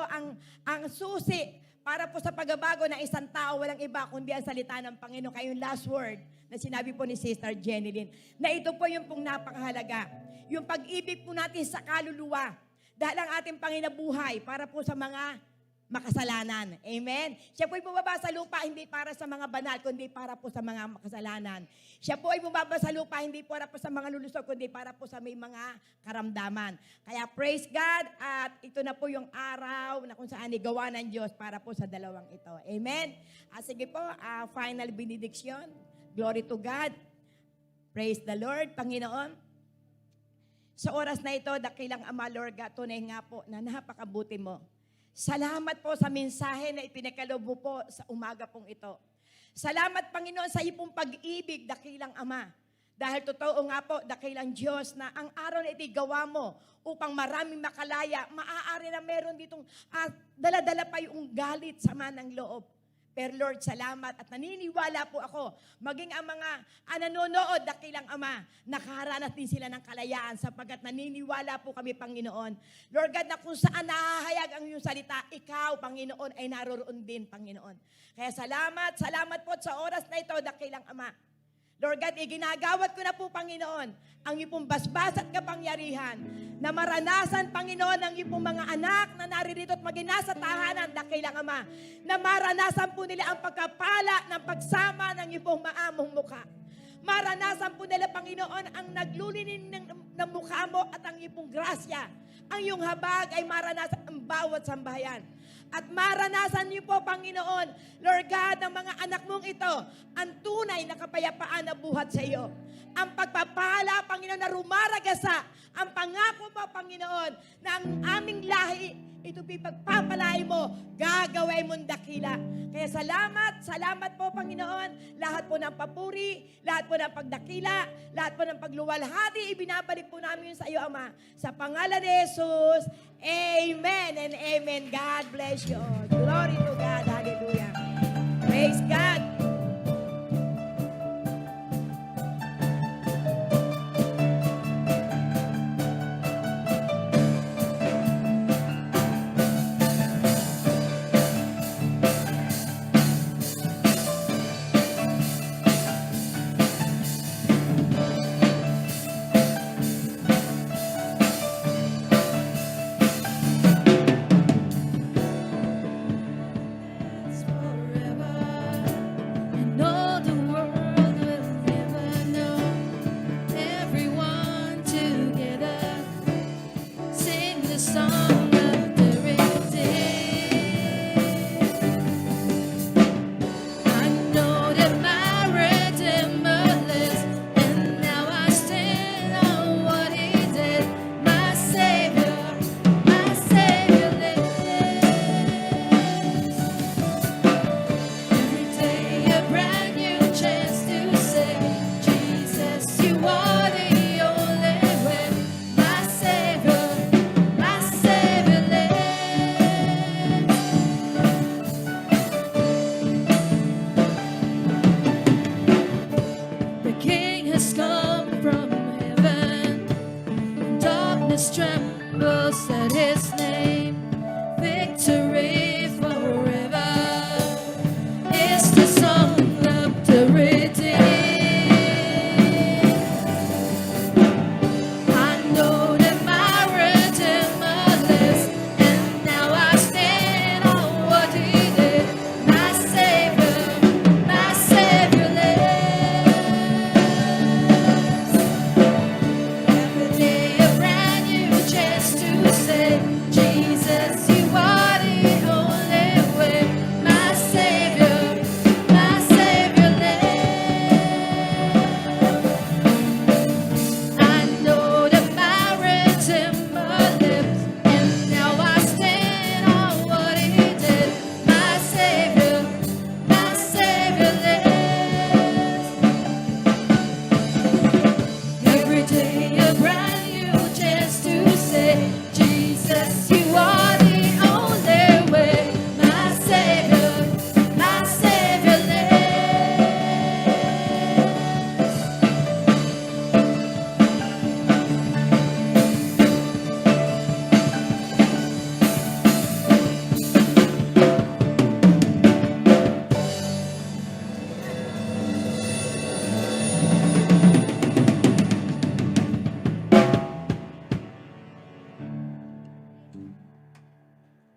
ang susi para po sa pagbabago ng isang tao, walang iba kundi ang salita ng Panginoon. Kaya yung last word na sinabi po ni Sister Jenny Lynn, na ito po yung pong napakahalaga. Yung pag-ibig po natin sa kaluluwa. Dahil ang ating Panginabuhay para po sa mga makasalanan. Amen? Siya po ay bumaba sa lupa hindi para sa mga banal, kundi para po sa mga makasalanan. Siya po ay bumaba sa lupa hindi para po sa mga lulusog, kundi para po sa may mga karamdaman. Kaya praise God at ito na po yung araw na kung saan igawa ng Diyos para po sa dalawang ito. Amen? Sige po, final benediction. Glory to God. Praise the Lord, Panginoon. Sa oras na ito, dakilang Ama, Lord God, tunay nga po na napakabuti mo. Salamat po sa mensahe na ipinakalob mo po sa umaga pong ito. Salamat, Panginoon, sa iyong pag-ibig, dakilang Ama. Dahil totoo nga po, dakilang Diyos, na ang araw na ito'y gawa mo upang maraming makalaya, maaari na meron ditong dala-dala pa yung galit sa manang loob. Pero Lord, salamat at naniniwala po ako, maging ang mga nanonood, dakilang Ama, nakaharanas din sila ng kalayaan sapagkat naniniwala po kami, Panginoon. Lord God, na kung saan nahahayag ang iyong salita, ikaw, Panginoon, ay naroroon din, Panginoon. Kaya salamat po sa oras na ito, dakilang Ama. Lord God, iginagawad ko na po, Panginoon, ang iyong pong basbas at kapangyarihan na maranasan, Panginoon, ang iyong pong mga anak na naririto at maging nasa tahanan, dakilang Ama, na maranasan po nila ang pagkapala ng pagsama ng iyong pong maamong mukha. Maranasan po nila, Panginoon, ang naglulinin ng mukha mo at ang iyong pong grasya. Ang iyong habag ay maranasan ang bawat sambahayan. At maranasan niyo po, Panginoon, Lord God, ng mga anak mong ito, ang tunay na kapayapaan na buhat sa iyo. Ang pagpapala, Panginoon, na rumaragasa, ang pangako mo, Panginoon, na ang aming lahi, ito pagpapalay mo, gagawin mong dakila. Kaya salamat po, Panginoon, lahat po ng papuri, lahat po ng pagdakila, lahat po ng pagluwalhati, ibinabalik po namin yun sa iyo, Ama. Sa pangalan ni Jesus, Amen and Amen. God bless you all. Glory to God. Hallelujah. Praise God. forever, and all the world will never know. Everyone together sing the song of the redeemed. I know that my Redeemer lives, and now I stand on what He did. My Savior lives. Every day a brand new chance to say, Jesus, you are the only way. My Savior lives. The King has come from heaven, and darkness trembles at His name. Victory forever is the song of the redeemed. I know that my Redeemer lives, and now I stand on what He did. My Savior lives. Every day a brand new chance to say, Jesus, you are the only way. My Savior lives. I know that my Redeemer lives, and now I stand on what He did. My Savior lives. Every day a brand new chance to say, Jesus, you are the only way. My Savior lives.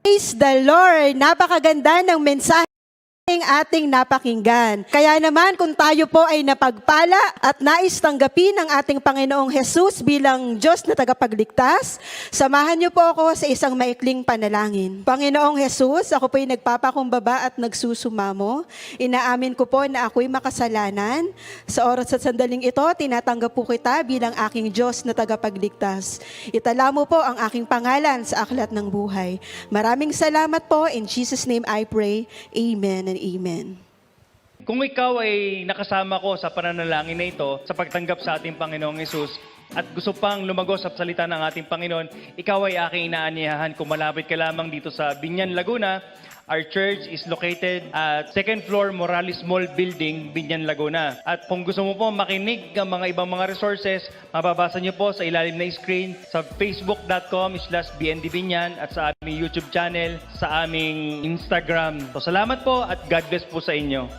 Praise the Lord! Napakaganda ng mensahe ng ating napakinggan. Kaya naman kung tayo po ay napagpala at nais tanggapin ng ating Panginoong Jesus bilang Diyos na tagapagligtas, samahan niyo po ako sa isang maikling panalangin. Panginoong Jesus, ako po ay nagpapakumbaba at nagsusumamo. Inaamin ko po na ako'y makasalanan. Sa oras at sandaling ito, tinatanggap po kita bilang aking Diyos na tagapagligtas. Itala mo po ang aking pangalan sa aklat ng buhay. Maraming salamat po. In Jesus' name I pray. Amen and Amen. Kung ikaw ay nakasama ko sa pananalangin na ito, sa pagtanggap sa ating Panginoong Hesus, at gusto pang lumagos sa salita ng ating Panginoon, ikaw ay aking inaanyayahan kung malapit ka lamang dito sa Binyan, Laguna. Our church is located at 2nd floor Morales Mall Building, Binyan, Laguna. At kung gusto mo po makinig ng mga ibang mga resources, mababasa niyo po sa ilalim na screen sa facebook.com/bndbinyan at sa aming YouTube channel, sa aming Instagram. So salamat po at God bless po sa inyo.